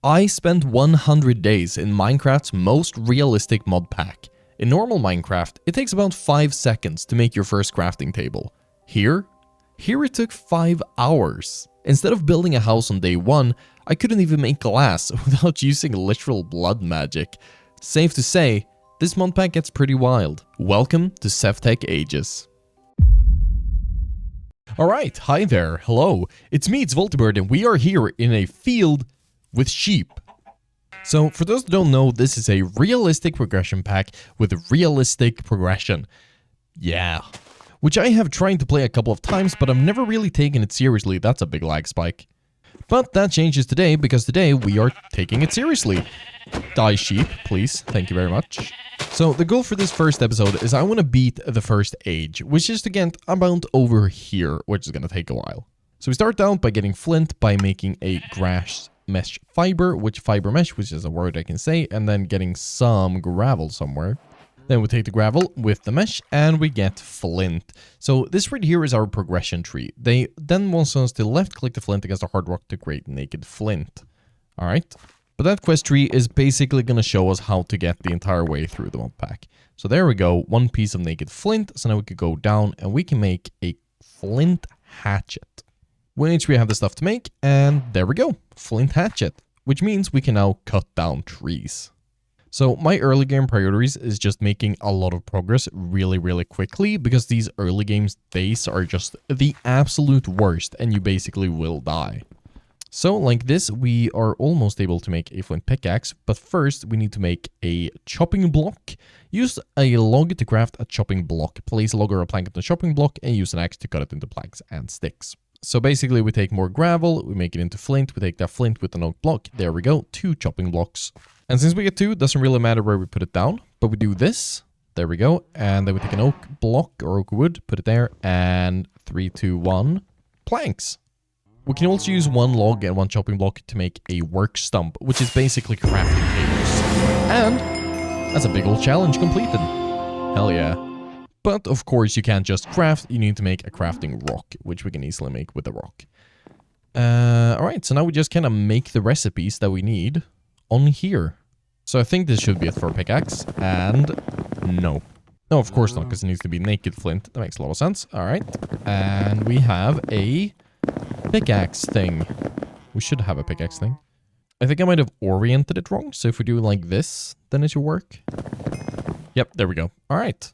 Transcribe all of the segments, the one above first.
I spent 100 days in Minecraft's most realistic mod pack. In normal Minecraft, it takes about 5 seconds to make your first crafting table. Here it took 5 hours. Instead of building a house on day 1, I couldn't even make glass without using literal blood magic. Safe to say, this mod pack gets pretty wild. Welcome to Sevtech Ages. Alright, hi there, hello. It's me, it's WoltyBird, and we are here in a field with sheep. So, for those that don't know, this is a realistic progression pack with realistic progression. Yeah. Which I have tried to play a couple of times, but I've never really taken it seriously. That's a big lag spike. But that changes today, because today we are taking it seriously. Die sheep, please. Thank you very much. So, the goal for this first episode is I want to beat the first age, which is to get about over here, which is going to take a while. So we start out by getting flint by making a grass mesh fiber, which fiber mesh, which is a word I can say, and then getting some gravel somewhere. Then we take the gravel with the mesh and we get flint. So this right here is our progression tree. They then want us to left click the flint against the hard rock to create naked flint. Alright. But that quest tree is basically going to show us how to get the entire way through the mod pack. So there we go, one piece of naked flint. So now we could go down and we can make a flint hatchet. Which we have the stuff to make, and there we go, flint hatchet, which means we can now cut down trees. So my early game priorities is just making a lot of progress really quickly, because these early games days are just the absolute worst, and you basically will die. So like this, we are almost able to make a flint pickaxe, but first we need to make a chopping block. Use a log to craft a chopping block. Place a log or a plank on the chopping block, and use an axe to cut it into planks and sticks. So basically we take more gravel, we make it into flint, we take that flint with an oak block, there we go, 2 chopping blocks. And since we get 2, it doesn't really matter where we put it down, but we do this, there we go, and then we take an oak block or oak wood, put it there, and 3, 2, 1, planks. We can also use 1 log and 1 chopping block to make a work stump, which is basically crafting tables. And that's a big old challenge completed. Hell yeah. But of course you can't just craft, you need to make a crafting rock, which we can easily make with a rock. Alright, so now we just kind of make the recipes that we need on here. So I think this should be it for a pickaxe, and no. No, of course not, because it needs to be naked flint. That makes a lot of sense. Alright, and we have a pickaxe thing. We should have a pickaxe thing. I think I might have oriented it wrong, so if we do like this, then it should work. Yep, there we go. Alright.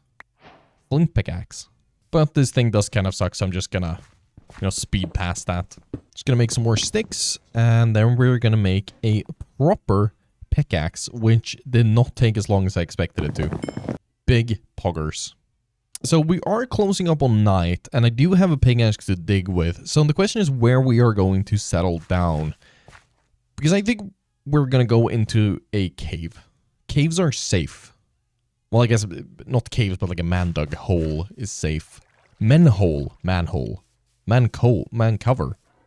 Flint pickaxe. But this thing does kind of suck, so I'm just gonna, speed past that. Just gonna make some more sticks, and then we're gonna make a proper pickaxe, which did not take as long as I expected it to. Big poggers. So we are closing up on night, and I do have a pickaxe to dig with. So the question is where we are going to settle down. Because I think we're gonna go into a cave. Caves are safe. Well, I guess not caves, but like a man-dug hole is safe. Manhole. Man-cover.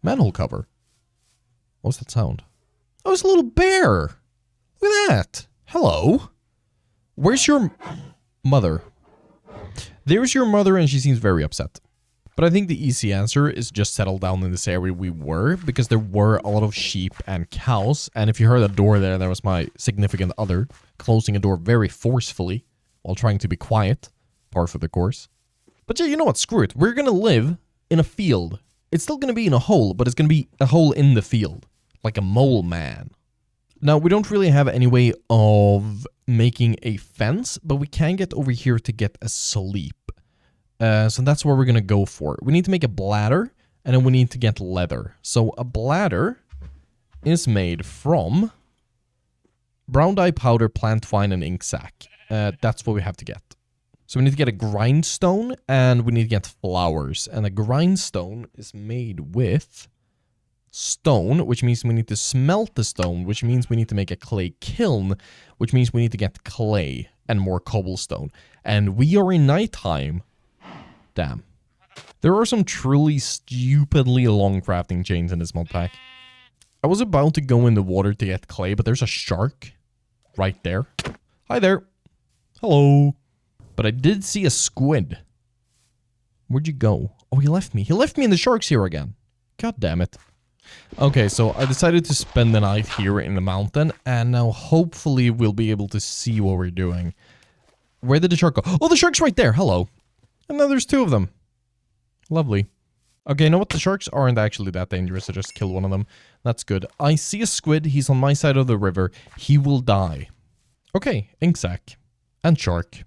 Manhole cover. What's that sound? Oh, it's a little bear. Look at that. Hello. Where's your mother? There's your mother, and she seems very upset. But I think the easy answer is just settle down in this area we were, because there were a lot of sheep and cows. And if you heard a door there, that was my significant other closing a door very forcefully while trying to be quiet, par for the course. But yeah, you know what, screw it. We're gonna live in a field. It's still gonna be in a hole, but it's gonna be a hole in the field. Like a mole man. Now, we don't really have any way of making a fence, but we can get over here to get a sleep. So that's what we're gonna go for. We need to make a bladder, and then we need to get leather. So a bladder is made from brown dye powder, plant twine, and ink sac. That's what we have to get. So we need to get a grindstone, and we need to get flowers. And a grindstone is made with stone, which means we need to smelt the stone, which means we need to make a clay kiln, which means we need to get clay and more cobblestone. And we are in nighttime. Damn. There are some truly stupidly long crafting chains in this mod pack. I was about to go in the water to get clay, but there's a shark right there. Hi there. Hello. But I did see a squid. Where'd you go? Oh, he left me. He left me in the shark's here again. God damn it. Okay, so I decided to spend the night here in the mountain, and now hopefully we'll be able to see what we're doing. Where did the shark go? Oh, the shark's right there. Hello. And now there's two of them. Lovely. Okay, you know what? The sharks aren't actually that dangerous, so just kill one of them. That's good. I see a squid. He's on my side of the river. He will die. Okay, ink sac. And shark.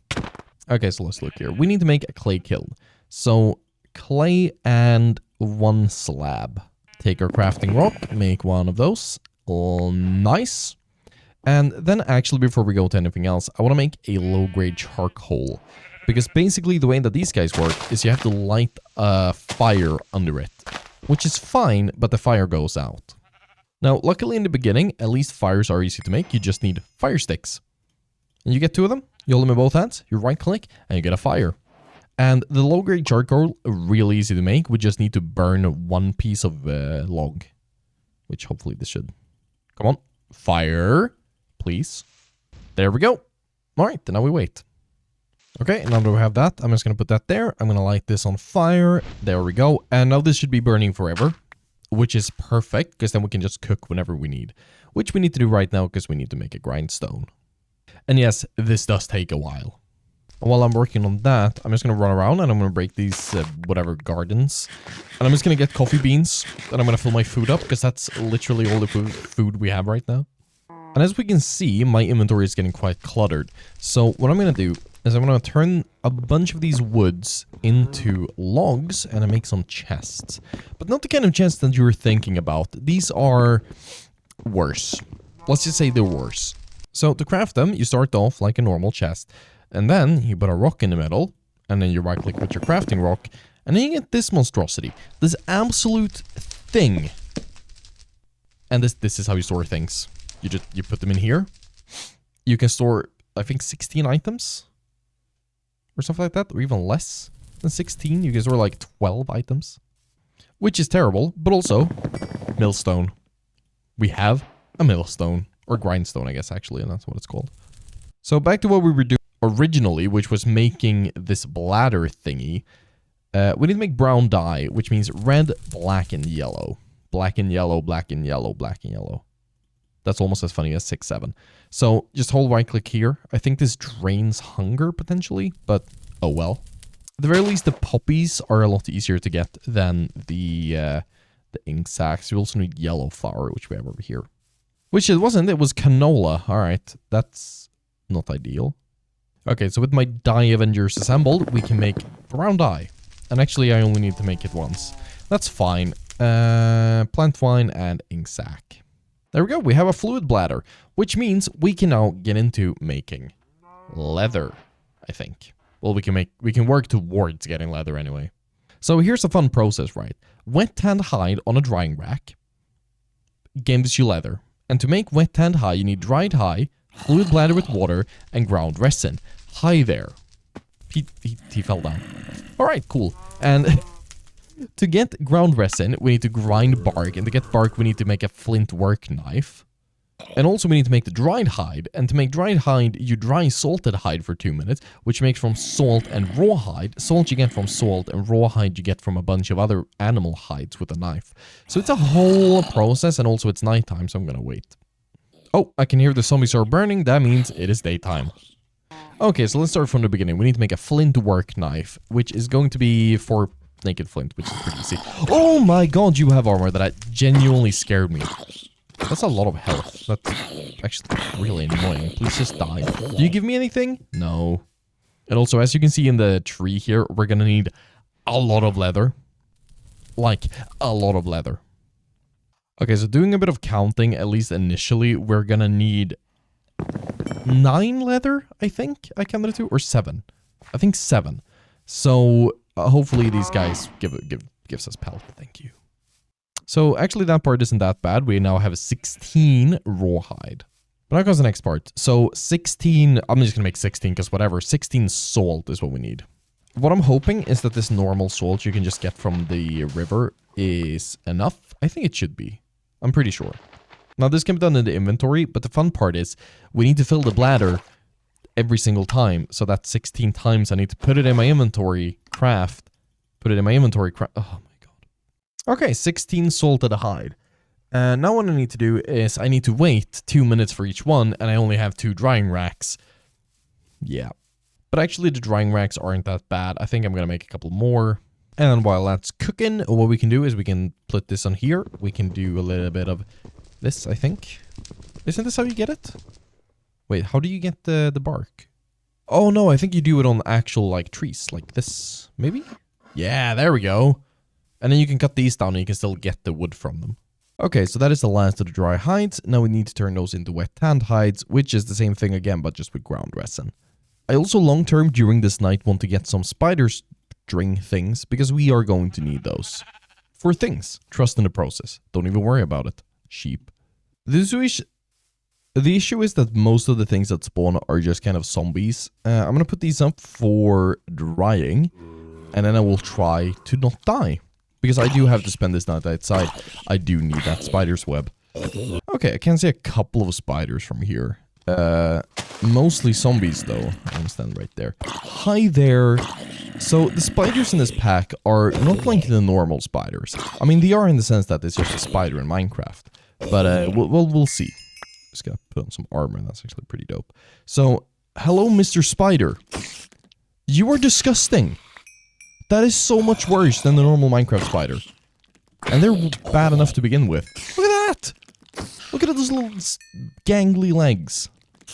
Okay, so let's look here. We need to make a clay kiln. So, clay and one slab. Take our crafting rock, make one of those. Oh, nice. And then actually, before we go to anything else, I want to make a low-grade charcoal. Because basically the way that these guys work is you have to light a fire under it. Which is fine, but the fire goes out. Now, luckily in the beginning, at least fires are easy to make. You just need fire sticks. And you get two of them, you hold them in both hands, you right-click, and you get a fire. And the low-grade charcoal, really easy to make. We just need to burn one piece of log. Which hopefully this should... Come on. Fire. Please. There we go. Alright, then now we wait. Okay, now that we have that, I'm just going to put that there. I'm going to light this on fire. There we go. And now this should be burning forever. Which is perfect, because then we can just cook whenever we need. Which we need to do right now, because we need to make a grindstone. And yes, this does take a while. While I'm working on that, I'm just going to run around and I'm going to break these, whatever, gardens. And I'm just going to get coffee beans. And I'm going to fill my food up, because that's literally all the food we have right now. And as we can see, my inventory is getting quite cluttered. So what I'm going to do is I'm going to turn a bunch of these woods into logs and I make some chests. But not the kind of chests that you were thinking about. These are worse. Let's just say they're worse. So to craft them, you start off like a normal chest. And then you put a rock in the middle. And then you right click with your crafting rock. And then you get this monstrosity. This absolute thing. And this is how you store things. You put them in here. You can store, I think, 16 items. Or something like that. Or even less than 16. You can store like 12 items. Which is terrible. But also, millstone. We have a millstone. Or grindstone, I guess, actually. And that's what it's called. So back to what we were doing originally, which was making this bladder thingy. We need to make brown dye, which means red, black, and yellow. Black and yellow, black and yellow, black and yellow. That's almost as funny as 6-7. So just hold right click here. I think this drains hunger potentially, but oh well. At the very least, the poppies are a lot easier to get than the ink sacks. You also need yellow flour, which we have over here. Which it wasn't, it was canola. All right, that's not ideal. Okay, so with my dye Avengers assembled, we can make brown dye. And actually, I only need to make it once. That's fine. Plant twine and ink sac. There we go, we have a fluid bladder, which means we can now get into making leather, I think. Well, we can work towards getting leather anyway. So here's a fun process, right? Wet tanned hide on a drying rack gives you leather. And to make wet tanned hide, you need dried hide, fluid bladder with water, and ground resin. Hi there. He fell down. Alright, cool. And to get ground resin, we need to grind bark. And to get bark, we need to make a flint work knife. And also we need to make the dried hide. And to make dried hide, you dry salted hide for 2 minutes, which makes from salt and raw hide. Salt you get from salt, and raw hide you get from a bunch of other animal hides with a knife. So it's a whole process, and also it's nighttime, so I'm gonna wait. Oh, I can hear the zombies are burning. That means it is daytime. Okay, so let's start from the beginning. We need to make a flint work knife, which is going to be for naked flint, which is pretty easy. Oh my god, you have armor. That genuinely scared me. That's a lot of health. That's actually really annoying. Please just die. Do you give me anything? No. And also, as you can see in the tree here, we're gonna need a lot of leather. Like, a lot of leather. Okay, so doing a bit of counting, at least initially, we're gonna need 9 leather, I think I counted it to, or 7. I think 7. So hopefully these guys gives us pelt. Thank you. So actually that part isn't that bad. We now have 16 rawhide. But now comes the next part. So 16, I'm just gonna make 16 because whatever, 16 salt is what we need. What I'm hoping is that this normal salt you can just get from the river is enough. I think it should be. I'm pretty sure. Now this can be done in the inventory, but the fun part is we need to fill the bladder every single time. So that's 16 times I need to put it in my inventory, craft, put it in my inventory, craft. Oh my god. Okay, 16 salted hide. And now what I need to do is I need to wait 2 minutes for each one, and I only have 2 drying racks. Yeah. But actually the drying racks aren't that bad. I think I'm going to make a couple more. And while that's cooking, what we can do is we can put this on here. We can do a little bit of this, I think. Isn't this how you get it? Wait, how do you get the bark? Oh no, I think you do it on actual like trees, like this, maybe? Yeah, there we go. And then you can cut these down and you can still get the wood from them. Okay, so that is the last of the dry hides. Now we need to turn those into wet tanned hides, which is the same thing again, but just with ground resin. I also long term during this night want to get some spider string things, because we are going to need those. For things. Trust in the process. Don't even worry about it. Sheep. The issue is that most of the things that spawn are just kind of zombies. I'm going to put these up for drying, and then I will try to not die. Because I do have to spend this night outside. I do need that spider's web. Okay, I can see a couple of spiders from here. Mostly zombies though. I'm standing right there. Hi there. So the spiders in this pack are not like the normal spiders. I mean, they are in the sense that it's just a spider in Minecraft. But we'll see. Just gotta put on some armor. That's actually pretty dope. So, hello, Mr. Spider. You are disgusting. That is so much worse than the normal Minecraft spider. And they're bad enough to begin with. Look at that! Look at those little gangly legs.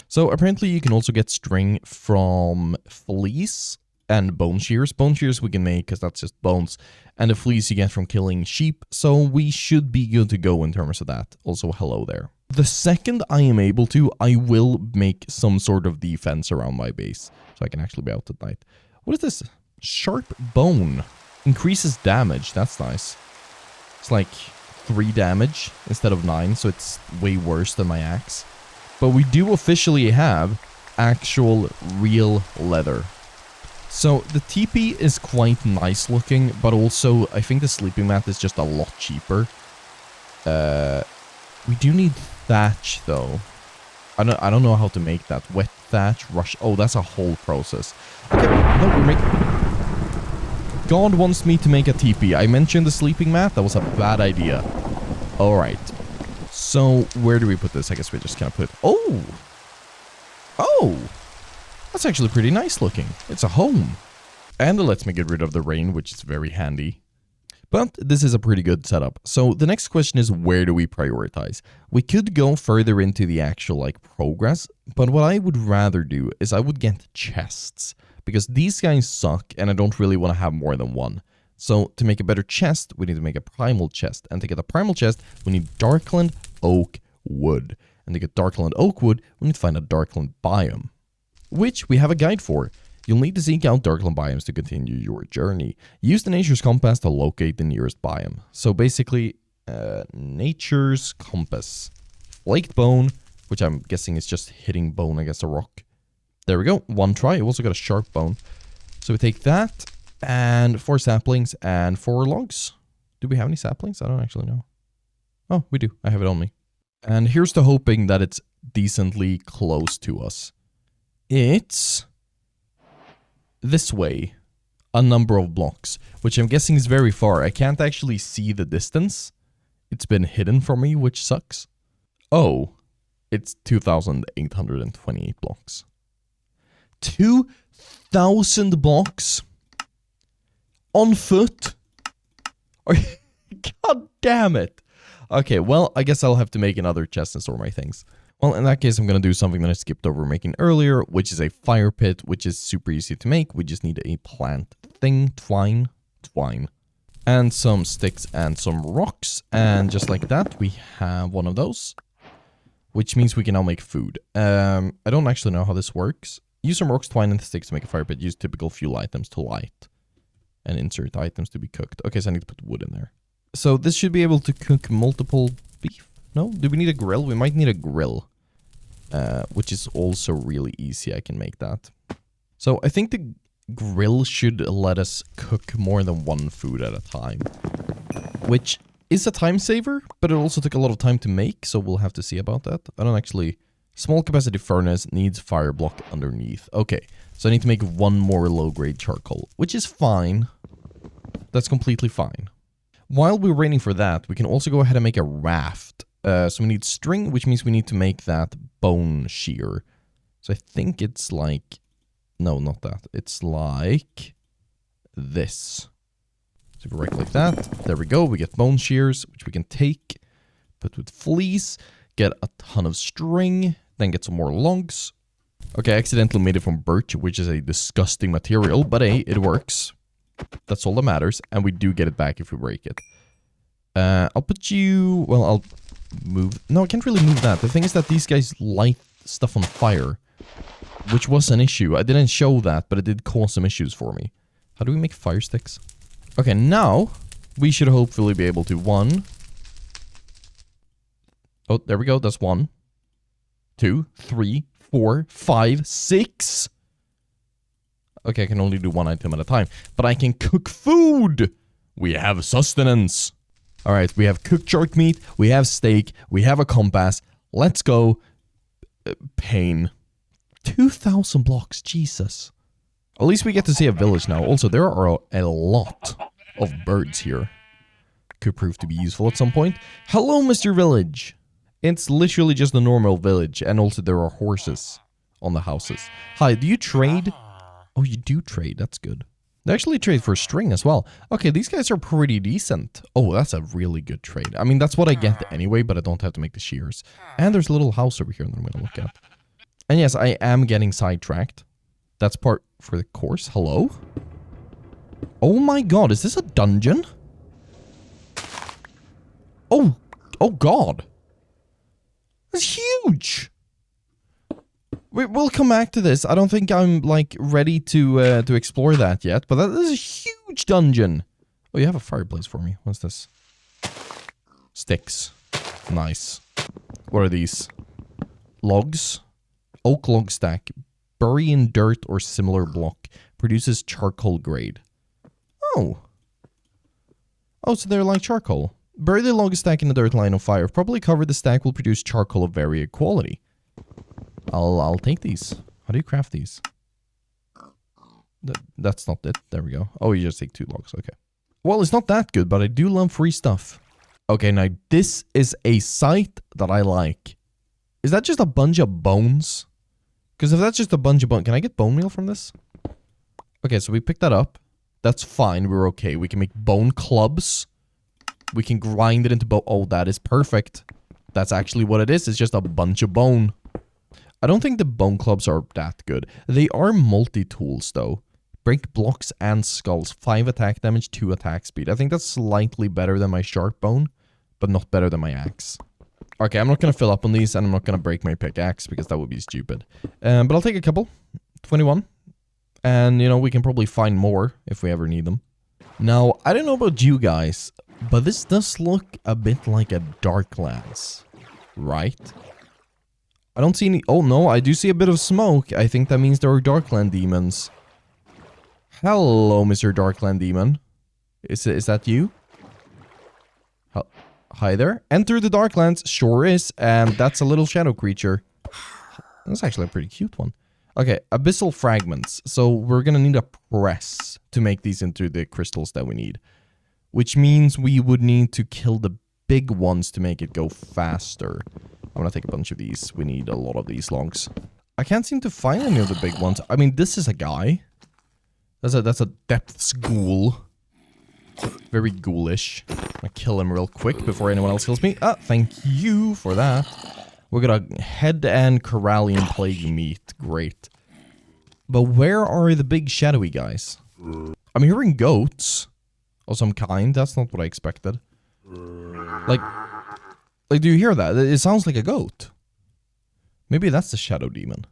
So apparently you can also get string from fleece and bone shears. Bone shears we can make because that's just bones. And the fleece you get from killing sheep. So we should be good to go in terms of that. Also, hello there. The second I am able to, I will make some sort of defense around my base. So I can actually be out at night. What is this? Sharp bone. Increases damage. That's nice. It's like 3 damage instead of 9. So it's way worse than my axe. But we do officially have actual real leather. So the teepee is quite nice looking, but also I think the sleeping mat is just a lot cheaper. We do need thatch though. I don't know how to make that. Wet thatch, rush. Oh, that's a whole process. Okay, no, we're making... God wants me to make a teepee. I mentioned the sleeping mat. That was a bad idea. All right. So where do we put this? I guess we just kind of put... Oh! Oh! That's actually pretty nice looking. It's a home. And it lets me get rid of the rain, which is very handy. But this is a pretty good setup. So the next question is, where do we prioritize? We could go further into the actual like progress, but what I would rather do is I would get chests, because these guys suck and I don't really want to have more than one. So to make a better chest, we need to make a primal chest. And to get a primal chest, we need Darkland oak wood. And to get Darkland oak wood, we need to find a Darkland biome, which we have a guide for. You'll need to seek out Darkland biomes to continue your journey. Use the Nature's Compass to locate the nearest biome. So basically, Nature's Compass. Flaked bone, which I'm guessing is just hitting bone against a rock. There we go. 1 try. We also got a sharp bone. So we take that, and 4 saplings, and 4 logs. Do we have any saplings? I don't actually know. Oh, we do. I have it on me. And here's to hoping that it's decently close to us. It's... this way, a number of blocks, which I'm guessing is very far. I can't actually see the distance. It's been hidden from me, which sucks. Oh, it's 2,828 blocks. 2,000 blocks on foot. God damn it. Okay, well, I guess I'll have to make another chest and store my things. Well, in that case, I'm going to do something that I skipped over making earlier, which is a fire pit, which is super easy to make. We just need a plant thing, twine, and some sticks and some rocks. And just like that, we have one of those, which means we can now make food. I don't actually know how this works. Use some rocks, twine, and sticks to make a fire pit. Use typical fuel items to light, and insert items to be cooked. Okay, so I need to put wood in there. So this should be able to cook multiple beef. No? Do we need a grill? We might need a grill. Which is also really easy. I can make that. So I think the grill should let us cook more than 1 food at a time. Which is a time saver, but it also took a lot of time to make, so we'll have to see about that. I don't actually... Small capacity furnace needs fire block underneath. Okay, so I need to make 1 more low-grade charcoal, which is fine. That's completely fine. while we're waiting for that, we can also go ahead and make a raft. So we need string, which means we need to make that bone shear. So I think it's like... No, not that. It's like this. So if we right click that, there we go. We get bone shears, which we can take, put with fleece, get a ton of string, then get some more logs. Okay, I accidentally made it from birch, which is a disgusting material, but hey, it works. That's all that matters, and we do get it back if we break it. I'll put you... Well, I'll move... No, I can't really move that. The thing is that these guys light stuff on fire, which was an issue. I didn't show that, but it did cause some issues for me. How do we make fire sticks? Okay, now we should hopefully be able to... 1. Oh, there we go. That's 1, 2, 3, 4, 5, 6. Okay, I can only do 1 item at a time, but I can cook food. We have sustenance. All right, we have cooked shark meat. We have steak. We have a compass. Let's go. Pain. 2,000 blocks. Jesus. At least we get to see a village now. Also, there are a lot of birds here. Could prove to be useful at some point. Hello, Mr. Village. It's literally just a normal village, and also there are horses on the houses. Hi, do you trade? Oh, you do trade. That's good. They actually trade for string as well. Okay, these guys are pretty decent. Oh, that's a really good trade. I mean, that's what I get anyway, but I don't have to make the shears. And there's a little house over here that I'm going to look at. And yes, I am getting sidetracked. That's part for the course. Hello? Oh my god, is this a dungeon? Oh god. That's huge. We'll come back to this. I don't think I'm, like, ready to explore that yet, but that is a huge dungeon. Oh, you have a fireplace for me. What's this? Sticks. Nice. What are these? Logs. Oak log stack. Bury in dirt or similar block. Produces charcoal grade. Oh. Oh, so they're like charcoal. Bury the log stack in the dirt line of fire. Probably cover the stack will produce charcoal of varied quality. I'll take these. How do you craft these? That's not it. There we go. Oh, you just take 2 logs. Okay. Well, it's not that good, but I do love free stuff. Okay, now this is a site that I like. Is that just a bunch of bones? Because if that's just a bunch of bones... Can I get bone meal from this? Okay, so we picked that up. That's fine. We're okay. We can make bone clubs. We can grind it into bone... Oh, that is perfect. That's actually what it is. It's just a bunch of bone. I don't think the bone clubs are that good. They are multi-tools, though. Break blocks and skulls. 5 attack damage, 2 attack speed. I think that's slightly better than my sharp bone, but not better than my axe. Okay, I'm not going to fill up on these, and I'm not going to break my pickaxe, because that would be stupid. But I'll take a couple. 21. And, you know, we can probably find more if we ever need them. Now, I don't know about you guys, but this does look a bit like a Darklands, right? I don't see any... Oh, no, I do see a bit of smoke. I think that means there are Darkland demons. Hello, Mr. Darkland demon. Is that you? Hi there. Enter the Darklands. Sure is. And that's a little shadow creature. That's actually a pretty cute one. Okay, abyssal fragments. So we're gonna need a press to make these into the crystals that we need. Which means we would need to kill the big ones to make it go faster. I'm gonna take a bunch of these. We need a lot of these logs. I can't seem to find any of the big ones. I mean, this is a guy. That's a depths ghoul. Very ghoulish. I'm gonna kill him real quick before anyone else kills me. Ah, thank you for that. We're gonna head and Corallian plague meat. Great. But where are the big shadowy guys? I'm hearing goats of some kind. That's not what I expected. Like, do you hear that? It sounds like a goat. Maybe that's the shadow demon.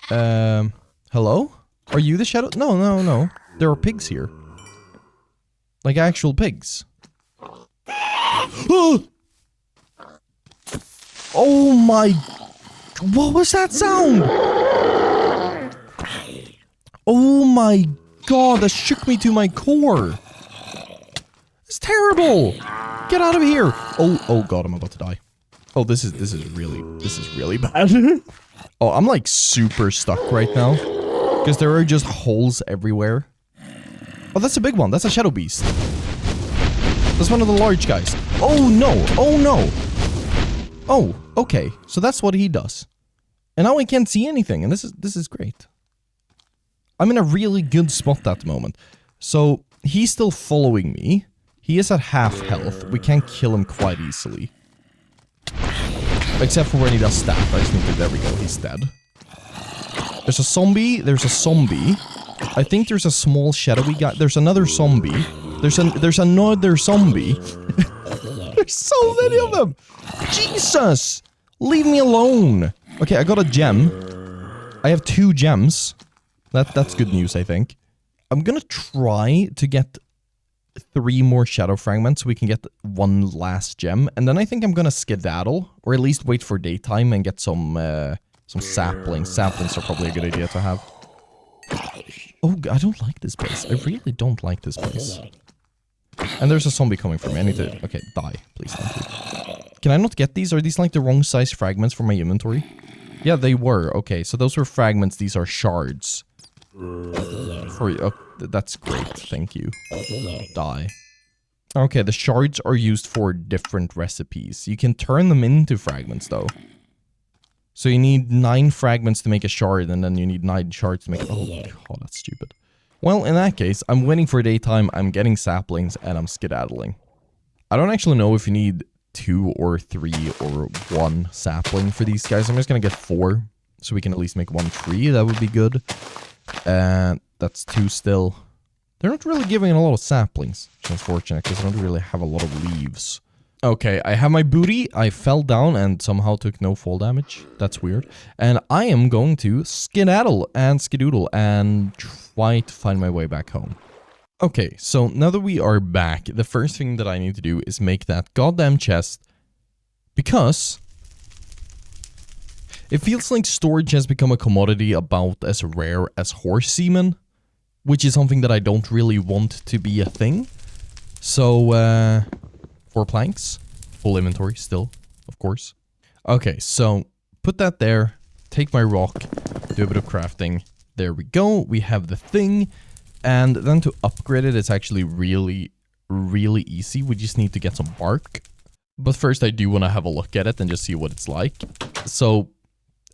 Hello? Are you the shadow? No. There are pigs here. Like actual pigs. Oh my... What was that sound? Oh my god, that shook me to my core. It's terrible. Get out of here. Oh god, I'm about to die. Oh, this is really bad. Oh, I'm like super stuck right now. Because there are just holes everywhere. Oh, that's a big one. That's a shadow beast. That's one of the large guys. Oh no! Oh no! Oh, okay. So that's what he does. And now I can't see anything, and this is great. I'm in a really good spot at the moment. So, he's still following me. He is at half health. We can't kill him quite easily. Except for when he does stab. I just need to... There we go, he's dead. There's a zombie. There's a zombie. I think there's a small shadowy guy. There's another zombie. There's another zombie. There's so many of them. Jesus! Leave me alone. Okay, I got a gem. I have 2 gems. That's good news, I think. I'm gonna try to get 3 more shadow fragments so we can get 1 last gem. And then I think I'm gonna skedaddle. Or at least wait for daytime and get some saplings. Saplings are probably a good idea to have. Oh, I don't like this place. I really don't like this place. And there's a zombie coming for me. I need to... Okay, die. Please, thank you. Can I not get these? Are these like the wrong size fragments for my inventory? Yeah, they were. Okay, so those were fragments. These are shards. That's great. Thank you. Die. Okay, the shards are used for different recipes. You can turn them into fragments, though. So you need 9 fragments to make a shard, and then you need 9 shards to make... Oh, God, that's stupid. Well, in that case, I'm waiting for daytime, I'm getting saplings, and I'm skedaddling. I don't actually know if you need 2 or 3 or 1 sapling for these guys. I'm just gonna get 4, so we can at least make 1 tree. That would be good. That's 2 still. They're not really giving a lot of saplings, which is unfortunate, because I don't really have a lot of leaves. Okay, I have my booty. I fell down and somehow took no fall damage. That's weird. And I am going to skedaddle and skedoodle and try to find my way back home. Okay, so now that we are back, the first thing that I need to do is make that goddamn chest. Because it feels like storage has become a commodity about as rare as horse semen. Which is something that I don't really want to be a thing. So, 4 planks, full inventory still, of course. Okay, so put that there, take my rock, do a bit of crafting. There we go, we have the thing. And then to upgrade it, it's actually really, really easy. We just need to get some bark. But first I do want to have a look at it and just see what it's like. So,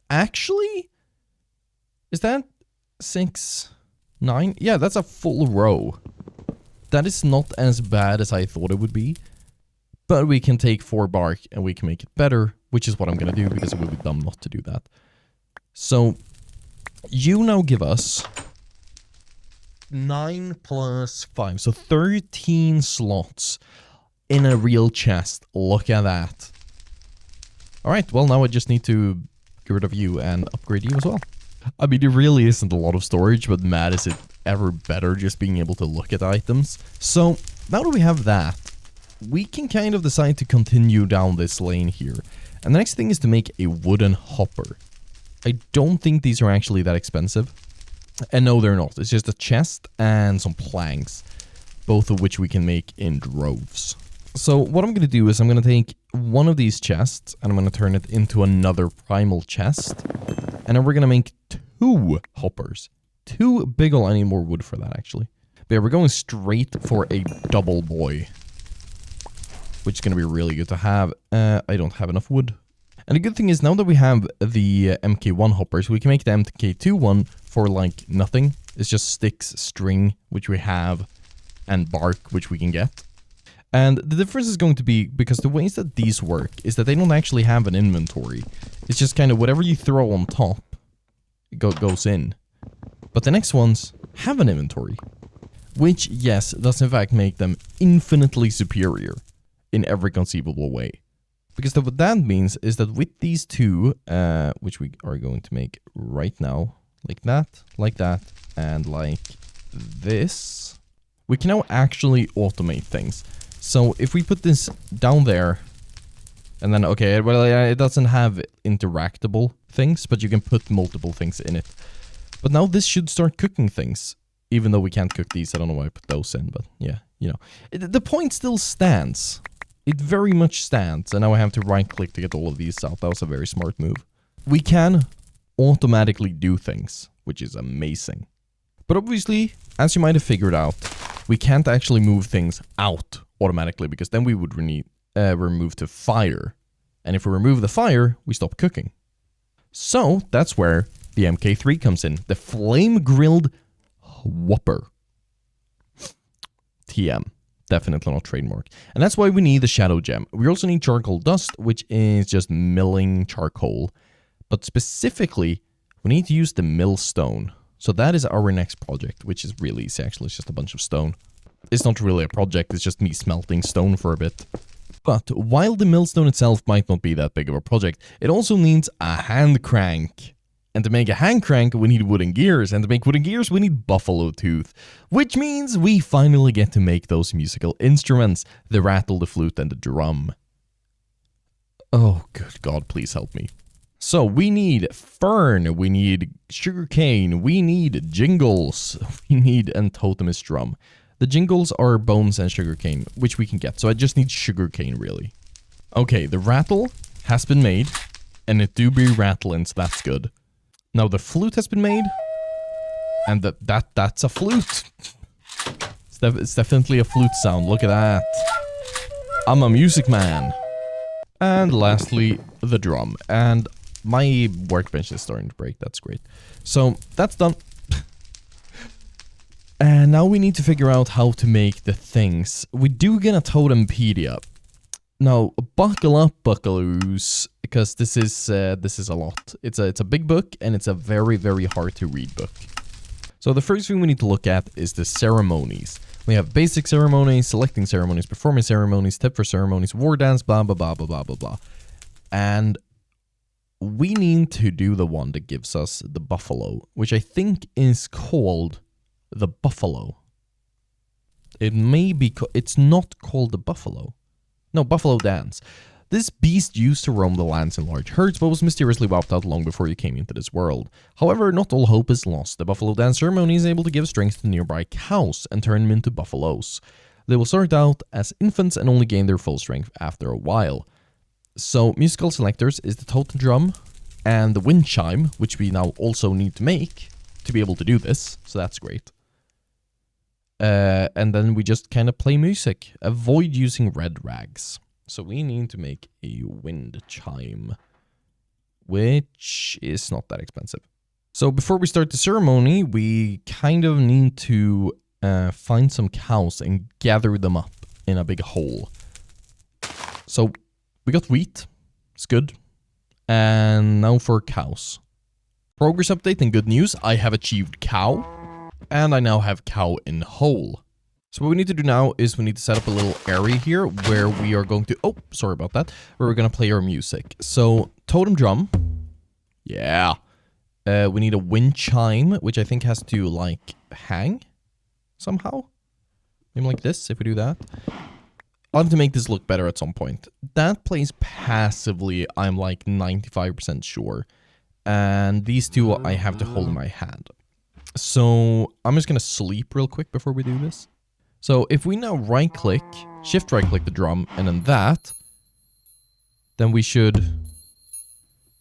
actually, is that 6, 9? Yeah, that's a full row. That is not as bad as I thought it would be. But we can take 4 bark and we can make it better, which is what I'm going to do because it would be dumb not to do that. So, you now give us 9 plus 5. So 13 slots in a real chest. Look at that. Alright, well now I just need to get rid of you and upgrade you as well. I mean, it really isn't a lot of storage, but man, is it ever better just being able to look at items. So, now that we have that, we can kind of decide to continue down this lane here. And the next thing is to make a wooden hopper. I don't think these are actually that expensive. And no, they're not. It's just a chest and some planks. Both of which we can make in droves. So what I'm going to do is I'm going to take one of these chests and I'm going to turn it into another primal chest. And then we're going to make 2 hoppers. 2 big ol'. I need more wood for that actually. But yeah, we're going straight for a double boy. Which is going to be really good to have. I don't have enough wood. And the good thing is now that we have the MK1 hoppers, we can make the MK2 one for like nothing. It's just sticks, string, which we have, and bark, which we can get. And the difference is going to be, because the ways that these work is that they don't actually have an inventory. It's just kind of whatever you throw on top, it goes in. But the next ones have an inventory. Which, yes, does in fact make them infinitely superior in every conceivable way. Because what that means is that with these 2, which we are going to make right now, like that, and like this, we can now actually automate things. So if we put this down there, and then, okay, well, it doesn't have interactable things, but you can put multiple things in it. But now this should start cooking things, even though we can't cook these. I don't know why I put those in, but yeah, you know. The point still stands. It very much stands, and now I have to right-click to get all of these out. That was a very smart move. We can automatically do things, which is amazing. But obviously, as you might have figured out, we can't actually move things out automatically, because then we would remove the fire. And if we remove the fire, we stop cooking. So that's where the MK3 comes in. The flame-grilled Whopper. TM. Definitely not trademark. And that's why we need the Shadow Gem. We also need charcoal dust, which is just milling charcoal. But specifically, we need to use the millstone. So that is our next project, which is really easy, actually. It's just a bunch of stone. It's not really a project, it's just me smelting stone for a bit. But while the millstone itself might not be that big of a project, it also needs a hand crank. And to make a hand crank, we need wooden gears. And to make wooden gears, we need buffalo tooth. Which means we finally get to make those musical instruments. The rattle, the flute, and the drum. Oh, good God, please help me. So we need fern, we need sugarcane, we need jingles, we need a totemist drum. The jingles are bones and sugarcane, which we can get. So I just need sugarcane, really. Okay, the rattle has been made, and it do be rattling, so that's good. Now the flute has been made, and that's a flute. It's definitely a flute sound. Look at that. I'm a music man. And lastly, the drum. And my workbench is starting to break. That's great. So that's done. And now we need to figure out how to make the things. We do get a totempedia. Now, buckle up, buckaloos, because this is a lot. It's a big book, and it's a very, very hard to read book. So the first thing we need to look at is the ceremonies. We have basic ceremonies, selecting ceremonies, performing ceremonies, tip for ceremonies, war dance, blah, blah, blah, blah, blah, blah, blah. And we need to do the one that gives us the buffalo, which I think is called the buffalo. It may be, it's not called the buffalo. No, buffalo dance. This beast used to roam the lands in large herds, but was mysteriously wiped out long before you came into this world. However, not all hope is lost. The buffalo dance ceremony is able to give strength to nearby cows and turn them into buffaloes. They will start out as infants and only gain their full strength after a while. So, musical selectors is the totem drum and the wind chime, which we now also need to make to be able to do this, so that's great. And then we just kind of play music. Avoid using red rags. So we need to make a wind chime, which is not that expensive. So before we start the ceremony, we kind of need to find some cows and gather them up in a big hole. So we got wheat. It's good. And now for cows. Progress update and good news. I have achieved cow. And I now have cow in hole. So what we need to do now is we need to set up a little area here where we are going to... Oh, sorry about that. Where we're going to play our music. So, totem drum. Yeah. We need a wind chime, which I think has to, like, hang somehow. Maybe like this, if we do that. I'll have to make this look better at some point. That plays passively, I'm like 95% sure. And these two I have to hold in my hand. So I'm just going to sleep real quick before we do this. So if we now right-click, shift right-click the drum, and then that, then we should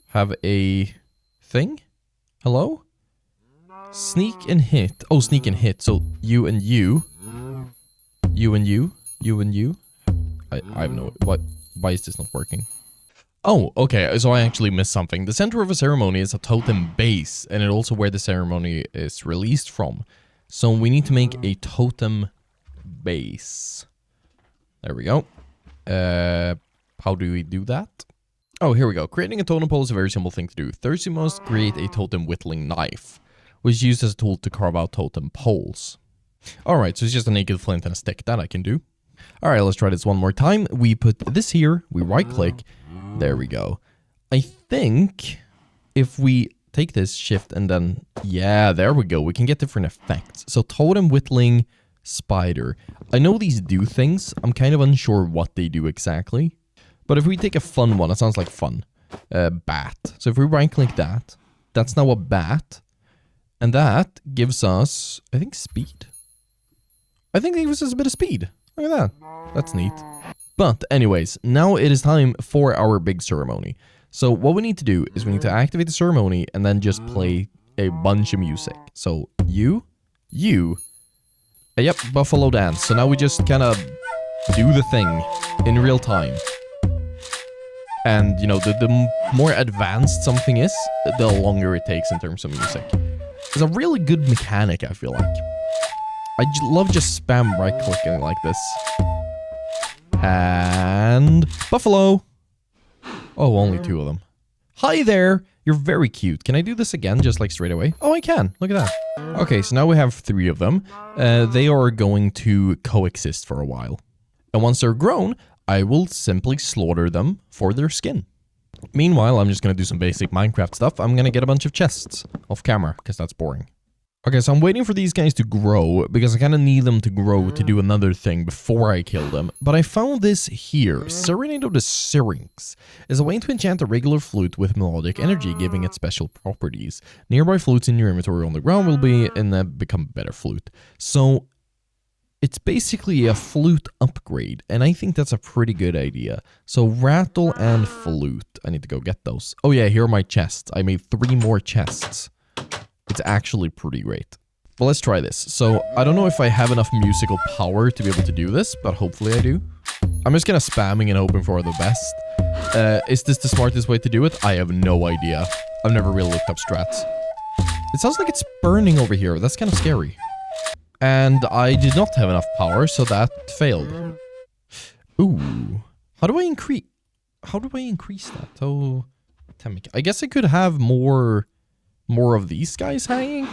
have a thing. Hello? Sneak and hit. Oh, sneak and hit. So you and you. You and you. You and you. I have no... Why is this not working? Oh, okay, so I actually missed something. The center of a ceremony is a totem base, and it also where the ceremony is released from. So we need to make a totem base. There we go. How do we do that? Oh, here we go. Creating a totem pole is a very simple thing to do. First, you must create a totem whittling knife, which is used as a tool to carve out totem poles. Alright, so it's just a naked flint and a stick. That I can do. Alright, let's try this one more time. We put this here, we right-click. There we go. I think if we take this shift and then... Yeah, there we go. We can get different effects. So totem whittling spider. I know these do things. I'm kind of unsure what they do exactly. But if we take a fun one, it sounds like fun. Bat. So if we right-click that, that's now a bat. And that gives us, I think, speed. I think it gives us a bit of speed. Look at that. That's neat. But anyways, now it is time for our big ceremony. So what we need to do is we need to activate the ceremony and then just play a bunch of music. So yep, buffalo dance. So now we just kind of do the thing in real time. And, you know, the more advanced something is, the longer it takes in terms of music. It's a really good mechanic, I feel like. I love just spam right-clicking like this. And... buffalo! Oh, only 2 of them. Hi there! You're very cute. Can I do this again, just like straight away? Oh, I can. Look at that. Okay, so now we have 3 of them. They are going to coexist for a while. And once they're grown, I will simply slaughter them for their skin. Meanwhile, I'm just going to do some basic Minecraft stuff. I'm going to get a bunch of chests off camera, because that's boring. Okay, so I'm waiting for these guys to grow, because I kind of need them to grow to do another thing before I kill them. But I found this here. Serenade of the Syrinx is a way to enchant a regular flute with melodic energy, giving it special properties. Nearby flutes in your inventory on the ground will become a better flute. So it's basically a flute upgrade, and I think that's a pretty good idea. So rattle and flute. I need to go get those. Oh yeah, here are my chests. I made 3 more chests. It's actually pretty great. But let's try this. So, I don't know if I have enough musical power to be able to do this, but hopefully I do. I'm just kind of spamming and hoping for the best. Is this the smartest way to do it? I have no idea. I've never really looked up strats. It sounds like it's burning over here. That's kind of scary. And I did not have enough power, so that failed. Ooh. How do I increase that? Oh, I guess I could have more of these guys hanging?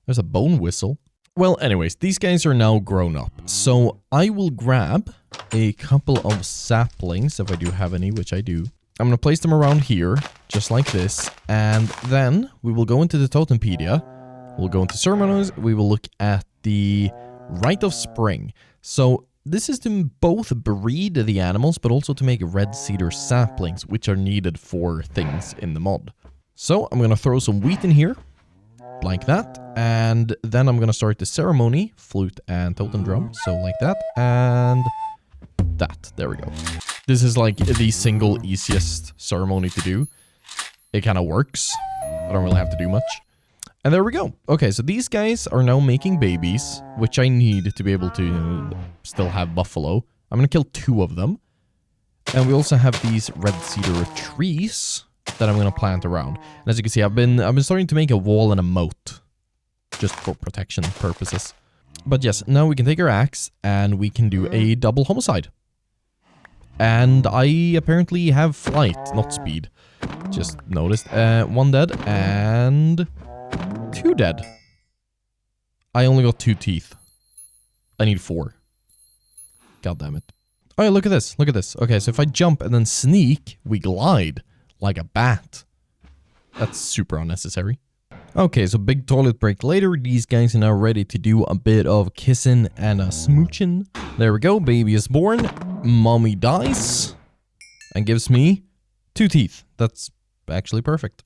There's a bone whistle. Well, anyways, these guys are now grown up. So I will grab a couple of saplings, if I do have any, which I do. I'm going to place them around here, just like this. And then we will go into the Totempedia. We'll go into ceremonies. We will look at the Rite of Spring. So this is to both breed the animals, but also to make red cedar saplings, which are needed for things in the mod. So I'm going to throw some wheat in here, like that, and then I'm going to start the ceremony, flute and totem drum, so like that, and that. There we go. This is like the single easiest ceremony to do. It kind of works. I don't really have to do much. And there we go. Okay, so these guys are now making babies, which I need to be able to still have buffalo. I'm going to kill 2 of them. And we also have these red cedar trees that I'm going to plant around. And as you can see, I've been starting to make a wall and a moat, just for protection purposes. But yes, now we can take our axe and we can do a double homicide. And I apparently have flight, not speed. Just noticed. 1 dead and 2 dead. I only got 2 teeth. I need 4. God damn it. Oh yeah, look at this. Look at this. Okay, so if I jump and then sneak, we glide. Like a bat. That's super unnecessary. Okay, so big toilet break later. These guys are now ready to do a bit of kissing and a smooching. There we go. Baby is born. Mommy dies. And gives me 2 teeth. That's actually perfect.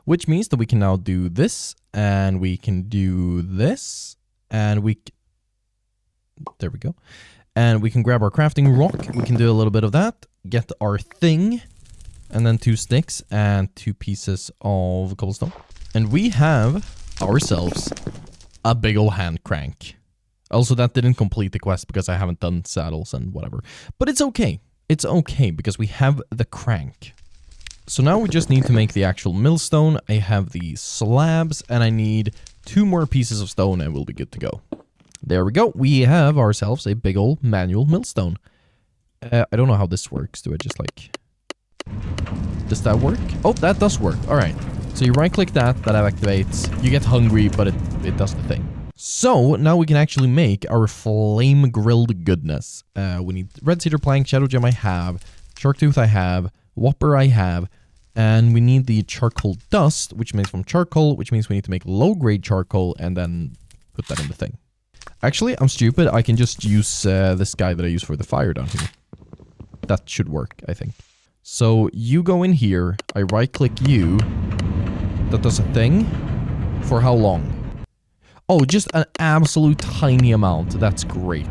Which means that we can now do this. And we can do this. And there we go. And we can grab our crafting rock. We can do a little bit of that. Get our thing. And then 2 sticks and 2 pieces of cobblestone. And we have ourselves a big ol' hand crank. Also, that didn't complete the quest because I haven't done saddles and whatever. But it's okay. It's okay because we have the crank. So now we just need to make the actual millstone. I have the slabs and I need 2 more pieces of stone and we'll be good to go. There we go. We have ourselves a big ol' manual millstone. I don't know how this works. Do I just like... Does that work? Oh, that does work. All right. So you right-click that activates. You get hungry, but it does the thing. So now we can actually make our flame-grilled goodness. We need red cedar plank, shadow gem I have, shark tooth I have, whopper I have, and we need the charcoal dust, which makes from charcoal, which means we need to make low-grade charcoal and then put that in the thing. Actually, I'm stupid. I can just use this guy that I use for the fire down here. That should work, I think. So you go in here, I right-click you, that does a thing. For how long? Oh, just an absolute tiny amount. That's great.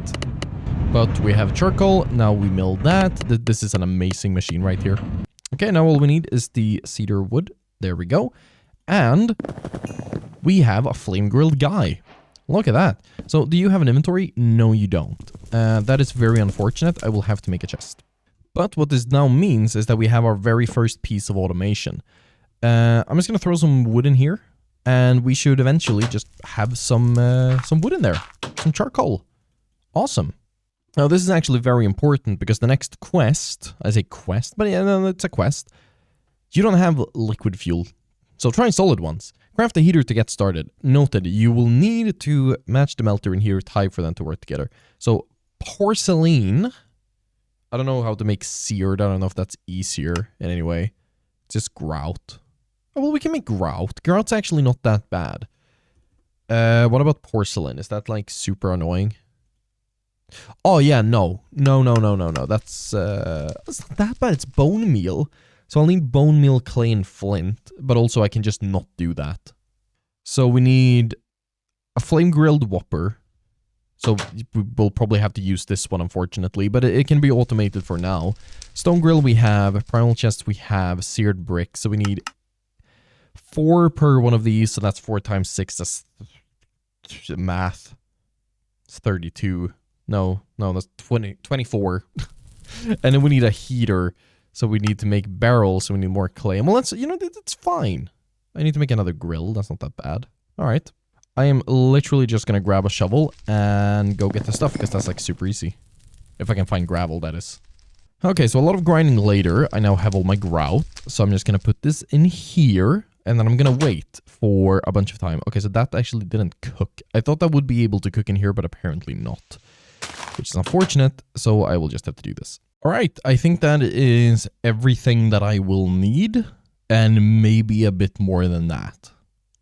But we have charcoal, now we mill that. This is an amazing machine right here. Okay, now all we need is the cedar wood. There we go. And we have a flame grilled guy. Look at that. So, do you have an inventory? No, you don't. That is very unfortunate. I will have to make a chest. But what this now means is that we have our very first piece of automation. I'm just going to throw some wood in here. And we should eventually just have some wood in there. Some charcoal. Awesome. Now, this is actually very important because the next quest... I say quest, but yeah, no, it's a quest. You don't have liquid fuel. So try solid ones. Craft a heater to get started. Noted, you will need to match the melter in here, tie for them to work together. So, porcelain. I don't know how to make seared. I don't know if that's easier in any way. Just grout. Oh, well, we can make grout. Grout's actually not that bad. What about porcelain? Is that, like, super annoying? Oh, yeah, no. No. That's not that bad. It's bone meal. So I'll need bone meal, clay, and flint, but also I can just not do that. So we need a flame-grilled whopper. So we'll probably have to use this one, unfortunately, but it can be automated for now. Stone grill we have, primal chest we have, seared brick. So we need 4 per one of these, so that's 4 times 6, that's math. It's 32. No, that's 24. And then we need a heater. So we need to make barrels, so we need more clay. Well, that's fine. I need to make another grill. That's not that bad. All right. I am literally just going to grab a shovel and go get the stuff, because that's, like, super easy. If I can find gravel, that is. Okay, so a lot of grinding later. I now have all my grout. So I'm just going to put this in here, and then I'm going to wait for a bunch of time. Okay, so that actually didn't cook. I thought that would be able to cook in here, but apparently not. Which is unfortunate, so I will just have to do this. All right, I think that is everything that I will need, and maybe a bit more than that.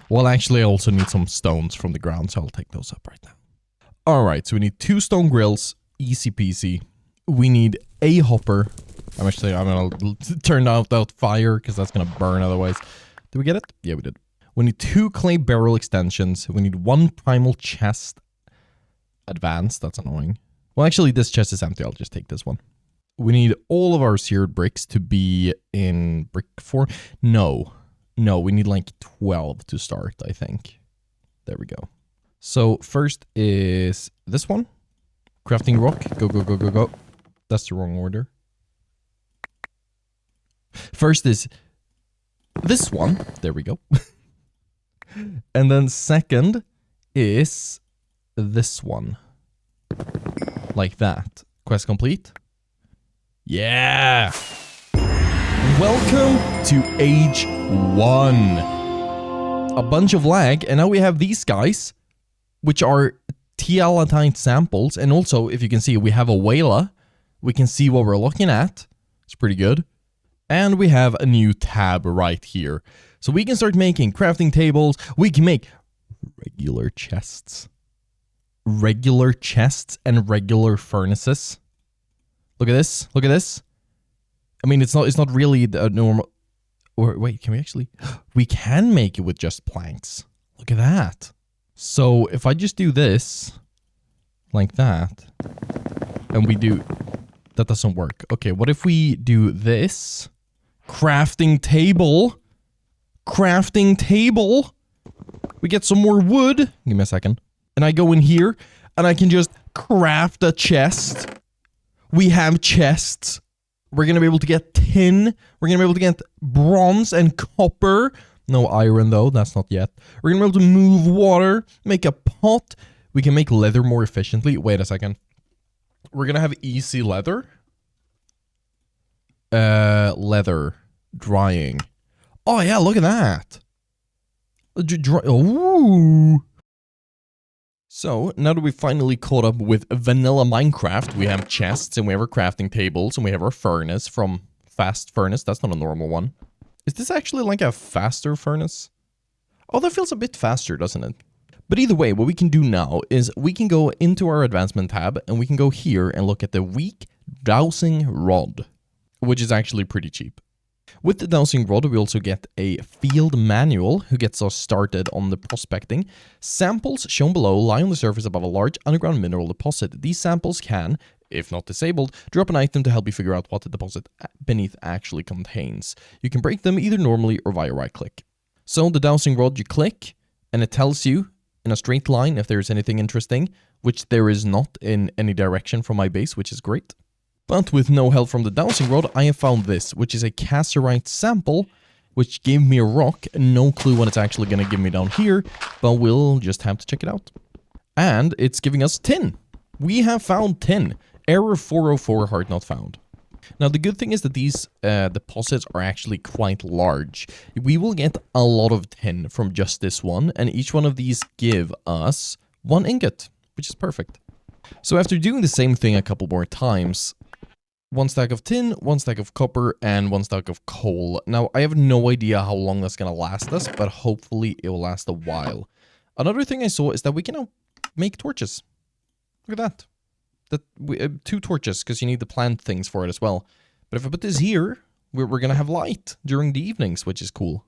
Well, actually, I also need some stones from the ground, so I'll take those up right now. All right, so we need 2 stone grills, easy peasy. We need a hopper. I'm going to turn out that fire, because that's going to burn otherwise. Did we get it? Yeah, we did. We need 2 clay barrel extensions. We need 1 primal chest. Advanced, that's annoying. Well, actually, this chest is empty. I'll just take this one. We need all of our seared bricks to be in brick form. No, we need like 12 to start, I think. There we go. So first is this one. Crafting rock. Go. That's the wrong order. First is this one. There we go. And then second is this one. Like that. Quest complete. Yeah! Welcome to Age 1. A bunch of lag, and now we have these guys, which are Tialatine samples, and also, if you can see, we have a Wayla. We can see what we're looking at. It's pretty good. And we have a new tab right here. So we can start making crafting tables. We can make regular chests. Regular chests and regular furnaces. Look at this. Look at this. I mean, it's not really the normal... Or wait, can we actually... We can make it with just planks. Look at that. So if I just do this, like that, and we do... That doesn't work. Okay, what if we do this? Crafting table. Crafting table. We get some more wood. Give me a second. And I go in here, and I can just craft a chest. We have chests. We're going to be able to get tin. We're going to be able to get bronze and copper. No iron, though. That's not yet. We're going to be able to move water, make a pot. We can make leather more efficiently. Wait a second. We're going to have easy leather. Leather. Drying. Oh, yeah, look at that. Ooh. So, now that we've finally caught up with vanilla Minecraft, we have chests, and we have our crafting tables, and we have our furnace from Fast Furnace. That's not a normal one. Is this actually like a faster furnace? Oh, that feels a bit faster, doesn't it? But either way, what we can do now is we can go into our advancement tab, and we can go here and look at the weak dowsing rod, which is actually pretty cheap. With the dowsing rod, we also get a field manual who gets us started on the prospecting. Samples shown below lie on the surface above a large underground mineral deposit. These samples can, if not disabled, drop an item to help you figure out what the deposit beneath actually contains. You can break them either normally or via right click. So the dowsing rod, you click and it tells you in a straight line if there's anything interesting, which there is not in any direction from my base, which is great. But with no help from the dowsing rod, I have found this, which is a cassiterite sample, which gave me a rock. No clue what it's actually going to give me down here, but we'll just have to check it out. And it's giving us tin. We have found tin. Error 404, hard not found. Now, the good thing is that these deposits are actually quite large. We will get a lot of tin from just this one, and each one of these give us 1 ingot, which is perfect. So after doing the same thing a couple more times, 1 stack of tin, 1 stack of copper, and 1 stack of coal. Now, I have no idea how long that's going to last us, but hopefully it will last a while. Another thing I saw is that we can now make torches. Look at that. 2 torches, because you need the plant things for it as well. But if I put this here, we're going to have light during the evenings, which is cool.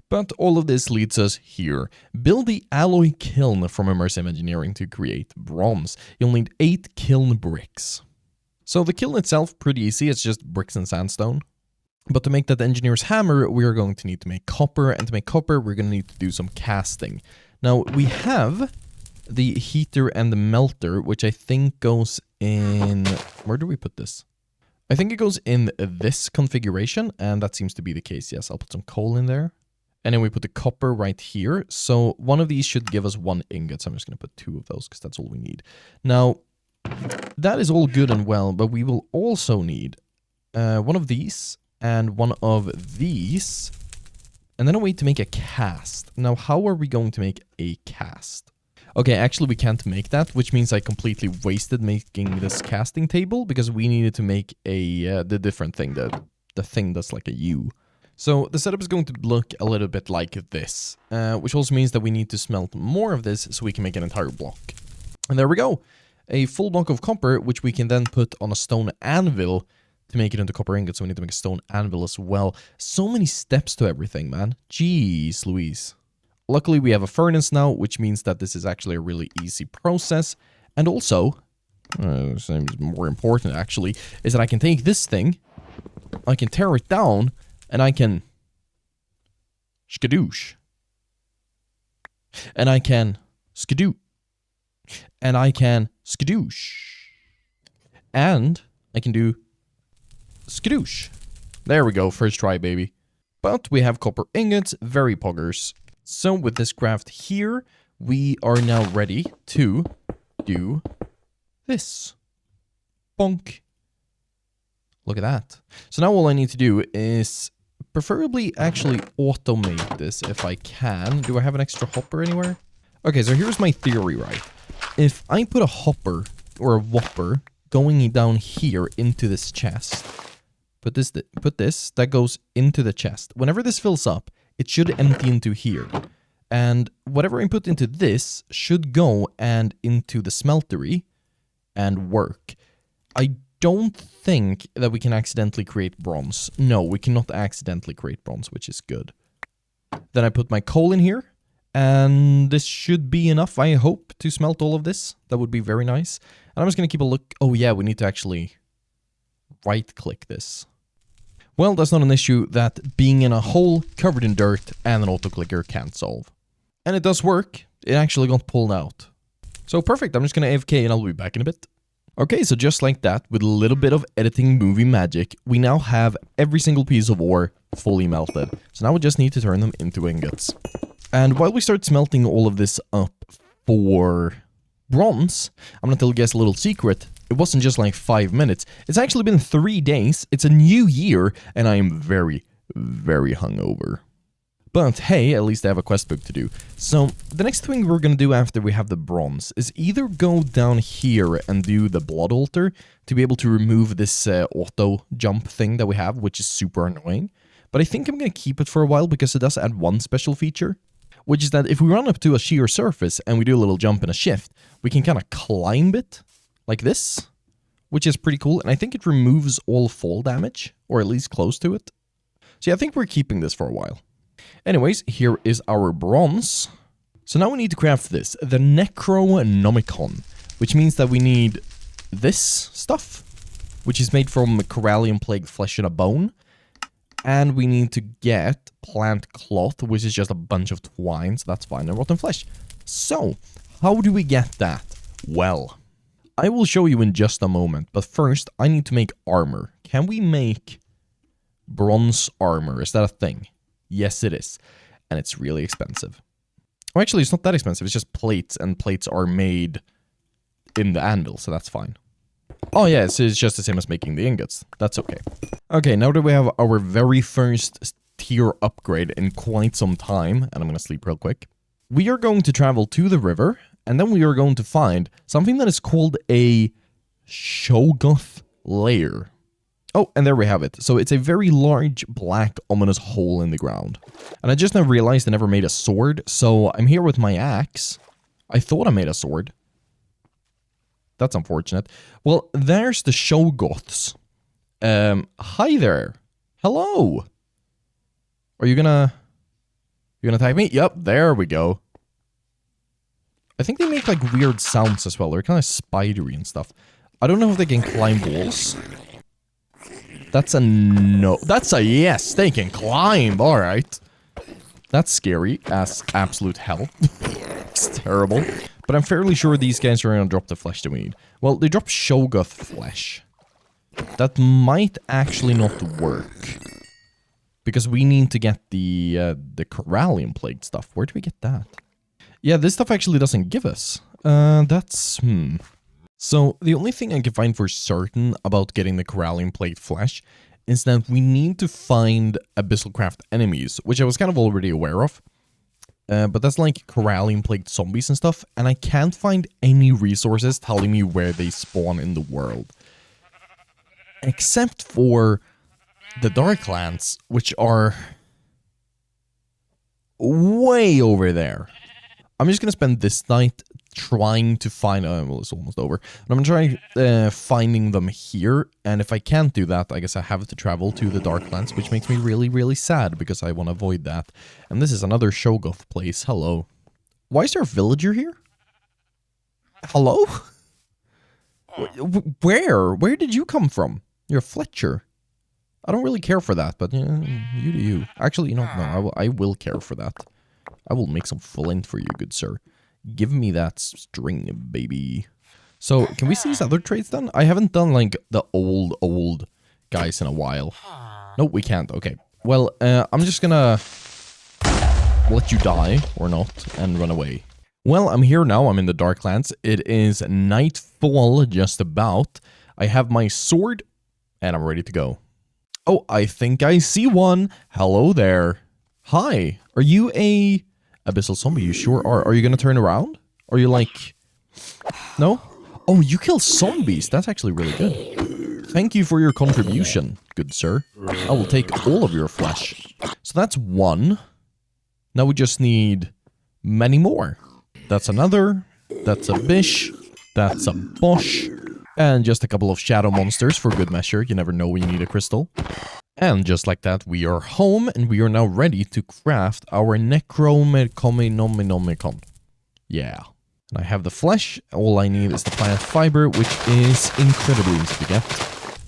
But all of this leads us here. Build the alloy kiln from Immersive Engineering to create bronze. You'll need 8 kiln bricks. So the kiln itself, pretty easy, it's just bricks and sandstone. But to make that engineer's hammer, we are going to need to make copper, and to make copper, we're going to need to do some casting. Now, we have the heater and the melter, which I think goes in... Where do we put this? I think it goes in this configuration, and that seems to be the case, yes. I'll put some coal in there. And then we put the copper right here. So one of these should give us 1 ingot, so I'm just going to put 2 of those, because that's all we need. Now, that is all good and well, but we will also need 1 of these and 1 of these, and then a way to make a cast. Now, how are we going to make a cast? Okay, actually we can't make that, which means I completely wasted making this casting table, because we needed to make a the different thing, the thing that's like a U. So the setup is going to look a little bit like this, which also means that we need to smelt more of this so we can make an entire block. And there we go. A full block of copper, which we can then put on a stone anvil to make it into copper ingots. So we need to make a stone anvil as well. So many steps to everything, man. Jeez Louise. Luckily, we have a furnace now, which means that this is actually a really easy process. And also, more important actually, is that I can take this thing, I can tear it down, and I can skadoosh. And I can skadoo. And I can skadoosh. And I can do skadoosh. There we go, first try, baby. But we have copper ingots, very poggers. So with this craft here, we are now ready to do this. Bonk. Look at that. So now all I need to do is preferably actually automate this if I can. Do I have an extra hopper anywhere? Okay, so here's my theory, right? If I put a hopper or a whopper going down here into this chest, put this, that goes into the chest. Whenever this fills up, it should empty into here. And whatever I put into this should go and into the smeltery and work. I don't think that we can accidentally create bronze. No, we cannot accidentally create bronze, which is good. Then I put my coal in here. And this should be enough, I hope, to smelt all of this. That would be very nice. And I'm just going to keep a look. Oh yeah, we need to actually right-click this. Well, that's not an issue that being in a hole covered in dirt and an auto-clicker can't solve. And it does work. It actually got pulled out. So perfect, I'm just going to AFK and I'll be back in a bit. Okay, so just like that, with a little bit of editing movie magic, we now have every single piece of ore fully melted. So now we just need to turn them into ingots. And while we start smelting all of this up for bronze, I'm going to tell you guys a little secret. It wasn't just like 5 minutes. It's actually been 3 days. It's a new year, and I am very, very hungover. But hey, at least I have a quest book to do. So the next thing we're going to do after we have the bronze is either go down here and do the blood altar to be able to remove this auto jump thing that we have, which is super annoying. But I think I'm going to keep it for a while because it does add one special feature, which is that if we run up to a sheer surface and we do a little jump and a shift, we can kind of climb it like this, which is pretty cool. And I think it removes all fall damage, or at least close to it. So yeah, I think we're keeping this for a while. Anyways, here is our bronze. So now we need to craft this, the Necronomicon, which means that we need this stuff, which is made from Corallian Plague flesh and a bone. And we need to get plant cloth, which is just a bunch of twine, so that's fine, and rotten flesh. So, how do we get that? Well, I will show you in just a moment, but first I need to make armor. Can we make bronze armor? Is that a thing? Yes, it is. And it's really expensive. Oh, actually, it's not that expensive. It's just plates, and plates are made in the anvil, so that's fine. Oh yeah, it's just the same as making the ingots. That's okay. Okay, now that we have our very first tier upgrade in quite some time, and I'm gonna sleep real quick, we are going to travel to the river, and then we are going to find something that is called a Shoggoth lair. Oh, and there we have it. So it's a very large, black, ominous hole in the ground. And I just now realized I never made a sword, so I'm here with my axe. I thought I made a sword. That's unfortunate. Well, there's the Shoggoths. Hi there. Hello. Are you gonna... You gonna attack me? Yep, there we go. I think they make, like, weird sounds as well. They're kind of spidery and stuff. I don't know if they can climb walls. That's a no. That's a yes. They can climb. All right. That's scary as absolute hell. It's terrible. But I'm fairly sure these guys are going to drop the flesh that we need. Well, they drop Shoggoth flesh. That might actually not work. Because we need to get the Corallian Plague stuff. Where do we get that? Yeah, this stuff actually doesn't give us. That's... So, the only thing I can find for certain about getting the Corallian Plate flesh is that we need to find Abyssalcraft enemies, which I was kind of already aware of. But that's like Corallian Plate zombies and stuff, and I can't find any resources telling me where they spawn in the world. Except for the Darklands, which are way over there. I'm just gonna spend this night trying to find... well, it's almost over. But I'm trying finding them here, and if I can't do that, I guess I have to travel to the Darklands, which makes me really, really sad, because I want to avoid that. And this is another Shoggoth place. Hello. Why is there a villager here? Hello? Where? Where did you come from? You're a Fletcher. I don't really care for that, but you do you. Actually, you know, no, I will care for that. I will make some flint for you, good sir. Give me that string, baby. So, can we see his other traits then? I haven't done, like, the old guys in a while. No, we can't. Okay. Well, I'm just gonna let you die, or not, and run away. Well, I'm here now. I'm in the Darklands. It is nightfall, just about. I have my sword, and I'm ready to go. Oh, I think I see one. Hello there. Hi. Are you a... Abyssal zombie? You sure are. Are you gonna turn around? Are you like... No? Oh, you kill zombies. That's actually really good. Thank you for your contribution, good sir. I will take all of your flesh. So that's one. Now we just need many more. That's another. That's a bish. That's a bosh. And just a couple of shadow monsters for good measure. You never know when you need a crystal. And just like that, we are home, and we are now ready to craft our Necronomicon. Yeah. And I have the flesh. All I need is the plant fiber, which is incredibly easy to get.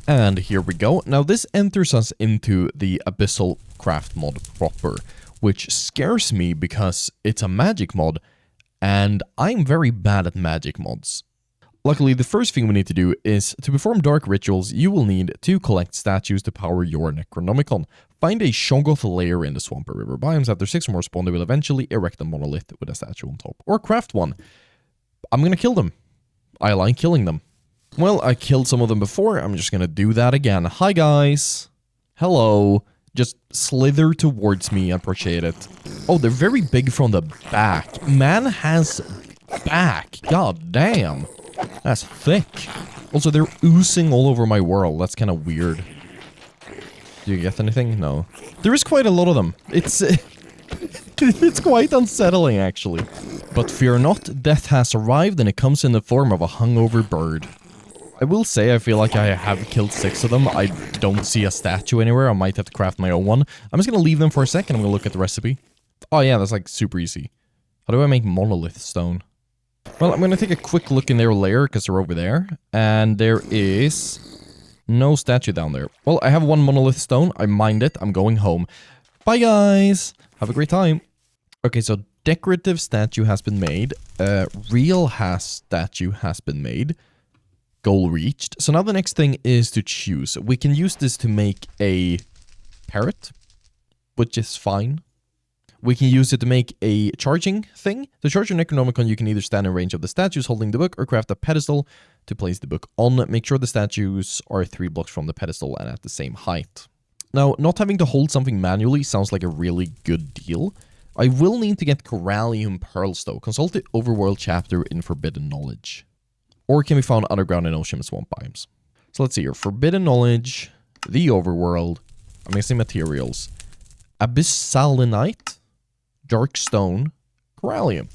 And here we go. Now this enters us into the Abyssal Craft mod proper, which scares me because it's a magic mod, and I'm very bad at magic mods. Luckily, the first thing we need to do is, to perform dark rituals, you will need to collect statues to power your Necronomicon. Find a Shoggoth lair in the swamp or river biomes. After 6 or more spawn, they will eventually erect a monolith with a statue on top. Or craft one. I'm gonna kill them. I like killing them. Well, I killed some of them before. I'm just gonna do that again. Hi, guys. Hello. Just slither towards me. I appreciate it. Oh, they're very big from the back. Man has back. God damn. That's thick. Also, they're oozing all over my world. That's kind of weird. Do you get anything? No. There is quite a lot of them. It's it's quite unsettling, actually. But fear not, death has arrived, and it comes in the form of a hungover bird. I will say I feel like I have killed 6 of them. I don't see a statue anywhere. I might have to craft my own one. I'm just gonna leave them for a second. I'm gonna look at the recipe. Oh yeah, that's like super easy. How do I make monolith stone? Well, I'm going to take a quick look in their lair, because they're over there. And there is no statue down there. Well, I have 1 monolith stone. I mined it. I'm going home. Bye, guys. Have a great time. Okay, so decorative statue has been made. Real statue has been made. Goal reached. So now the next thing is to choose. We can use this to make a parrot, which is fine. We can use it to make a charging thing. To charge your Necronomicon, you can either stand in range of the statues holding the book or craft a pedestal to place the book on. Make sure the statues are 3 blocks from the pedestal and at the same height. Now, not having to hold something manually sounds like a really good deal. I will need to get Corallium Pearls though. Consult the Overworld chapter in Forbidden Knowledge. Or can be found underground in ocean and swamp biomes. So let's see here. Forbidden Knowledge, the Overworld, Amazing Materials, Abyssalinite, Dark Stone, Corallium.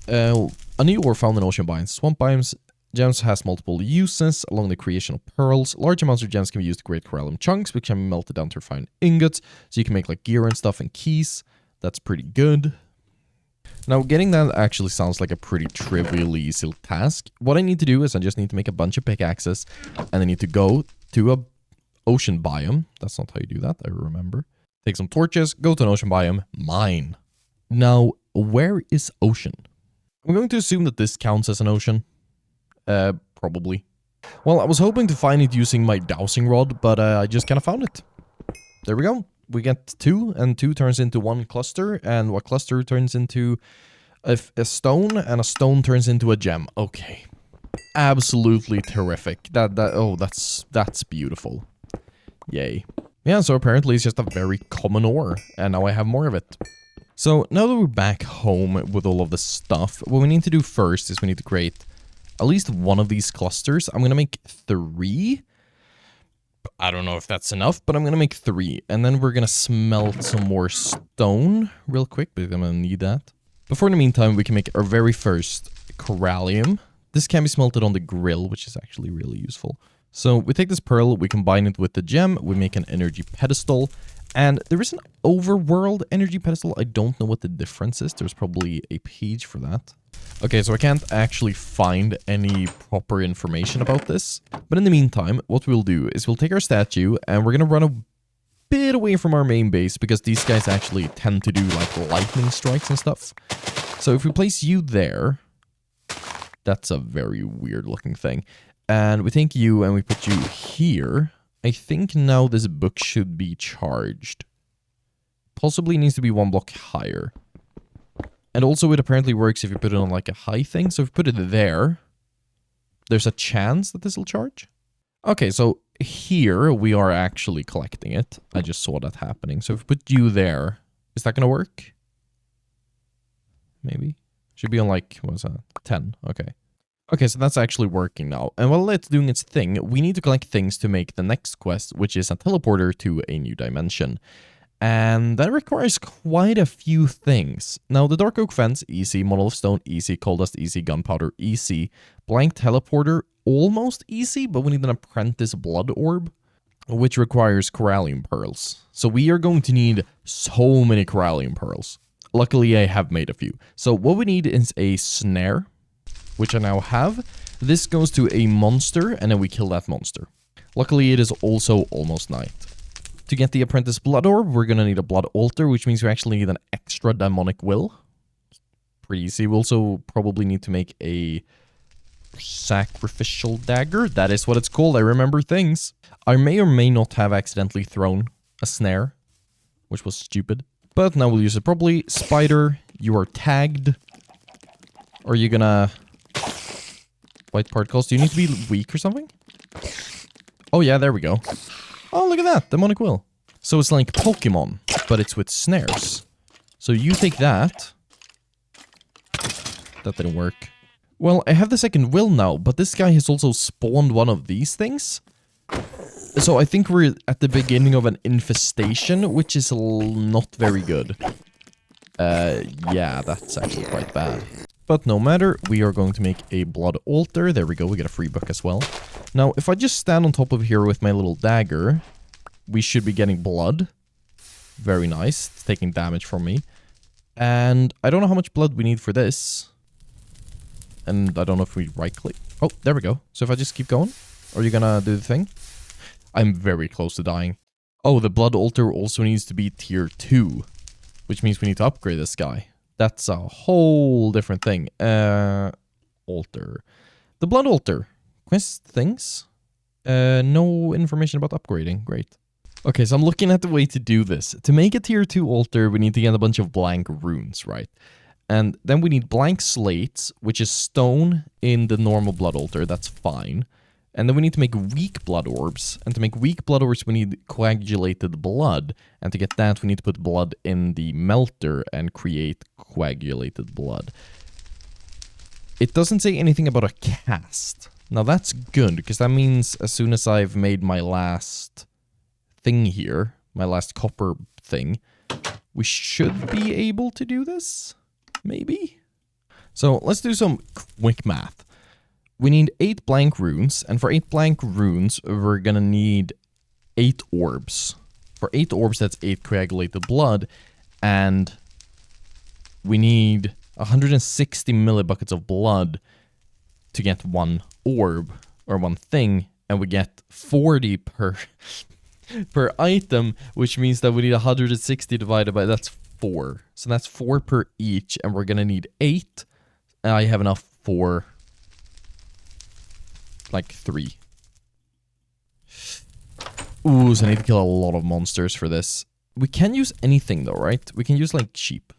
A new ore found in ocean biomes. Swamp biomes. Gems has multiple uses along the creation of pearls. Large amounts of gems can be used to create Corallium chunks, which can be melted down to refine ingots. So you can make like gear and stuff and keys. That's pretty good. Now, getting that actually sounds like a pretty trivially easy task. What I need to do is I just need to make a bunch of pickaxes, and I need to go to a ocean biome. That's not how you do that, I remember. Take some torches, go to an ocean biome, mine. Now, where is ocean? I'm going to assume that this counts as an ocean. Probably. Well, I was hoping to find it using my dowsing rod, but I just kind of found it. There we go. We get 2, and 2 turns into 1 cluster, and what cluster turns into a stone, and a stone turns into a gem. Okay. Absolutely terrific. That's beautiful. Yay. Yeah, so apparently it's just a very common ore, and now I have more of it. So now that we're back home with all of the stuff, what we need to do first is we need to create at least 1 of these clusters. I'm going to make 3. I don't know if that's enough, but I'm going to make 3. And then we're going to smelt some more stone real quick, but I'm going to need that. Before in the meantime, we can make our very first Corallium. This can be smelted on the grill, which is actually really useful. So we take this pearl, we combine it with the gem, we make an energy pedestal. And there is an overworld energy pedestal. I don't know what the difference is. There's probably a page for that. Okay, so I can't actually find any proper information about this. But in the meantime, what we'll do is we'll take our statue and we're going to run a bit away from our main base because these guys actually tend to do like lightning strikes and stuff. So if we place you there, that's a very weird looking thing. And we take you and we put you here. I think now this book should be charged. Possibly needs to be 1 block higher. And also it apparently works if you put it on like a high thing. So if you put it there, there's a chance that this will charge. Okay, so here we are actually collecting it. I just saw that happening. So if we put you there, is that going to work? Maybe. Should be on like, what was that? 10. Okay. Okay, so that's actually working now. And while it's doing its thing, we need to collect things to make the next quest, which is a teleporter to a new dimension. And that requires quite a few things. Now, the Dark Oak Fence, easy. Monolith Stone, easy. Coal Dust, easy. Gunpowder, easy. Blank Teleporter, almost easy, but we need an Apprentice Blood Orb, which requires Corallium Pearls. So we are going to need so many Corallium Pearls. Luckily, I have made a few. So what we need is a snare, which I now have. This goes to a monster, and then we kill that monster. Luckily, it is also almost night. To get the Apprentice Blood Orb, we're going to need a Blood Altar, which means we actually need an extra Demonic Will. Pretty easy. We also probably need to make a Sacrificial Dagger. That is what it's called. I remember things. I may or may not have accidentally thrown a snare, which was stupid. But now we'll use it properly. Spider, you are tagged. Are you gonna... White particles. Do you need to be weak or something? Oh yeah, there we go. Oh, look at that. Demonic Will. So it's like Pokemon, but it's with snares. So you take that. That didn't work. Well, I have the second will now, but this guy has also spawned one of these things. So I think we're at the beginning of an infestation, which is not very good. Yeah, that's actually quite bad. But no matter, we are going to make a blood altar. There we go, we get a free book as well. Now, if I just stand on top of here with my little dagger, we should be getting blood. Very nice. It's taking damage from me. And I don't know how much blood we need for this. And I don't know if we right-click. Oh, there we go. So if I just keep going, are you gonna do the thing? I'm very close to dying. Oh, the blood altar also needs to be tier 2. Which means we need to upgrade this guy. That's a whole different thing. Altar. The blood altar. Quest things. No information about upgrading. Great. Okay, so I'm looking at the way to do this. To make a tier 2 altar, we need to get a bunch of blank runes, right? And then we need blank slates, which is stone in the normal blood altar. That's fine. And then we need to make weak blood orbs. And to make weak blood orbs, we need coagulated blood. And to get that, we need to put blood in the melter and create coagulated blood. It doesn't say anything about a cast. Now that's good, because that means as soon as I've made my last thing here, my last copper thing, we should be able to do this, maybe? So let's do some quick math. We need 8 blank runes, and for 8 blank runes, we're gonna need 8 orbs. For 8 orbs, that's 8 coagulated blood, and we need 160 millibuckets of blood to get 1 orb, or 1 thing, and we get 40 per per item, which means that we need 160 divided by, that's 4. So that's 4 per each, and we're gonna need 8. And I have enough for like 3. Ooh, so I need to kill a lot of monsters for this. We can use anything though, right? We can use like sheep.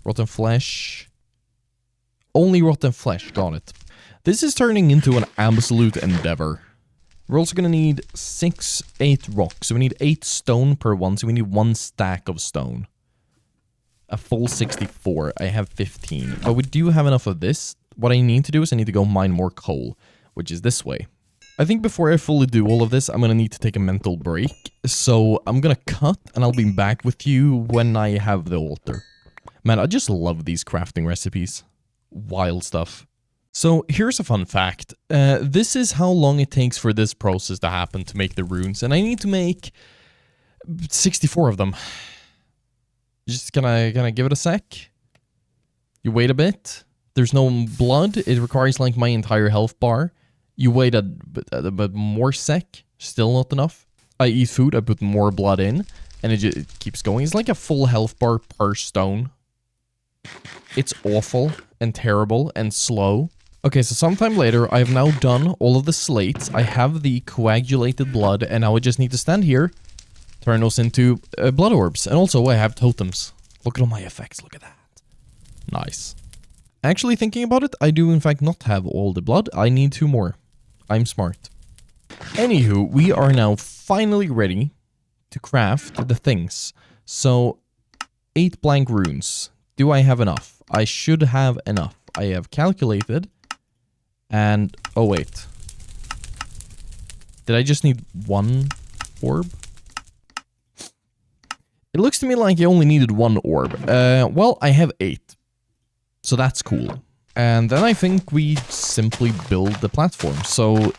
Rotten flesh. Only rotten flesh, got it. This is turning into an absolute endeavor. We're also gonna need 8 rocks. So we need 8 stone per one, so we need 1 stack of stone. A full 64. I have 15. But we do have enough of this. What I need to do is I need to go mine more coal, which is this way. I think before I fully do all of this, I'm gonna need to take a mental break. So I'm gonna cut, and I'll be back with you when I have the altar. Man, I just love these crafting recipes. Wild stuff. So here's a fun fact. This is how long it takes for this process to happen to make the runes. And I need to make 64 of them. Just gonna give it a sec. You wait a bit. There's no blood. It requires like my entire health bar. You wait a bit more sec. Still not enough. I eat food. I put more blood in. And it keeps going. It's like a full health bar per stone. It's awful and terrible and slow. Okay, so sometime later, I have now done all of the slates. I have the coagulated blood, and now I just need to stand here, turn those into blood orbs. And also, I have totems. Look at all my effects. Look at that. Nice. Actually, thinking about it, I do in fact not have all the blood. I need 2 more. I'm smart. Anywho, we are now finally ready to craft the things. So, 8 blank runes. Do I have enough? I should have enough. I have calculated. And, oh wait. Did I just need 1 orb? It looks to me like I only needed 1 orb. Well, I have 8. So that's cool. And then I think we simply build the platform. So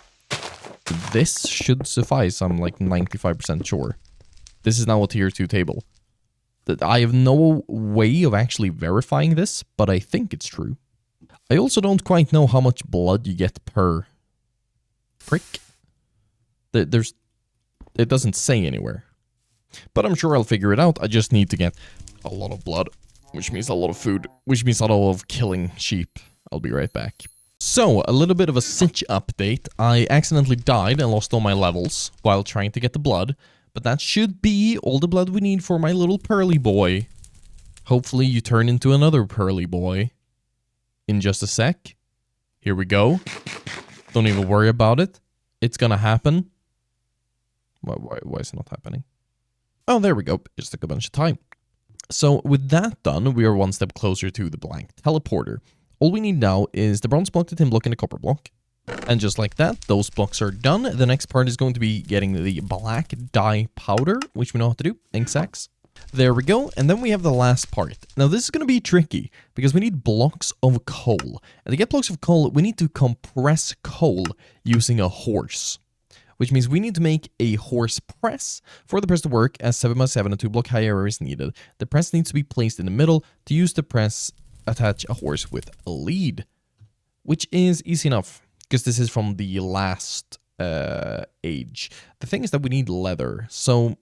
this should suffice, I'm like 95% sure. This is now a tier 2 table. I have no way of actually verifying this, but I think it's true. I also don't quite know how much blood you get per prick. It doesn't say anywhere. But I'm sure I'll figure it out. I just need to get a lot of blood, which means a lot of food, which means a lot of killing sheep. I'll be right back. So, a little bit of a sitch update. I accidentally died and lost all my levels while trying to get the blood. But that should be all the blood we need for my little pearly boy. Hopefully you turn into another pearly boy in just a sec. Here we go. Don't even worry about it. It's gonna happen. Why is it not happening? Oh, there we go. It just took a bunch of time. So with that done, we are 1 step closer to the blank teleporter. All we need now is the bronze block, the tin block, and the copper block. And just like that, those blocks are done. The next part is going to be getting the black dye powder, which we know how to do, ink sacks. There we go, and then we have the last part. Now this is going to be tricky, because we need blocks of coal. And to get blocks of coal, we need to compress coal using a horse. Which means we need to make a horse press for the press to work, as 7x7 and 2 block high area is needed. The press needs to be placed in the middle. To use the press, attach a horse with a lead. Which is easy enough, because this is from the last age. The thing is that we need leather, so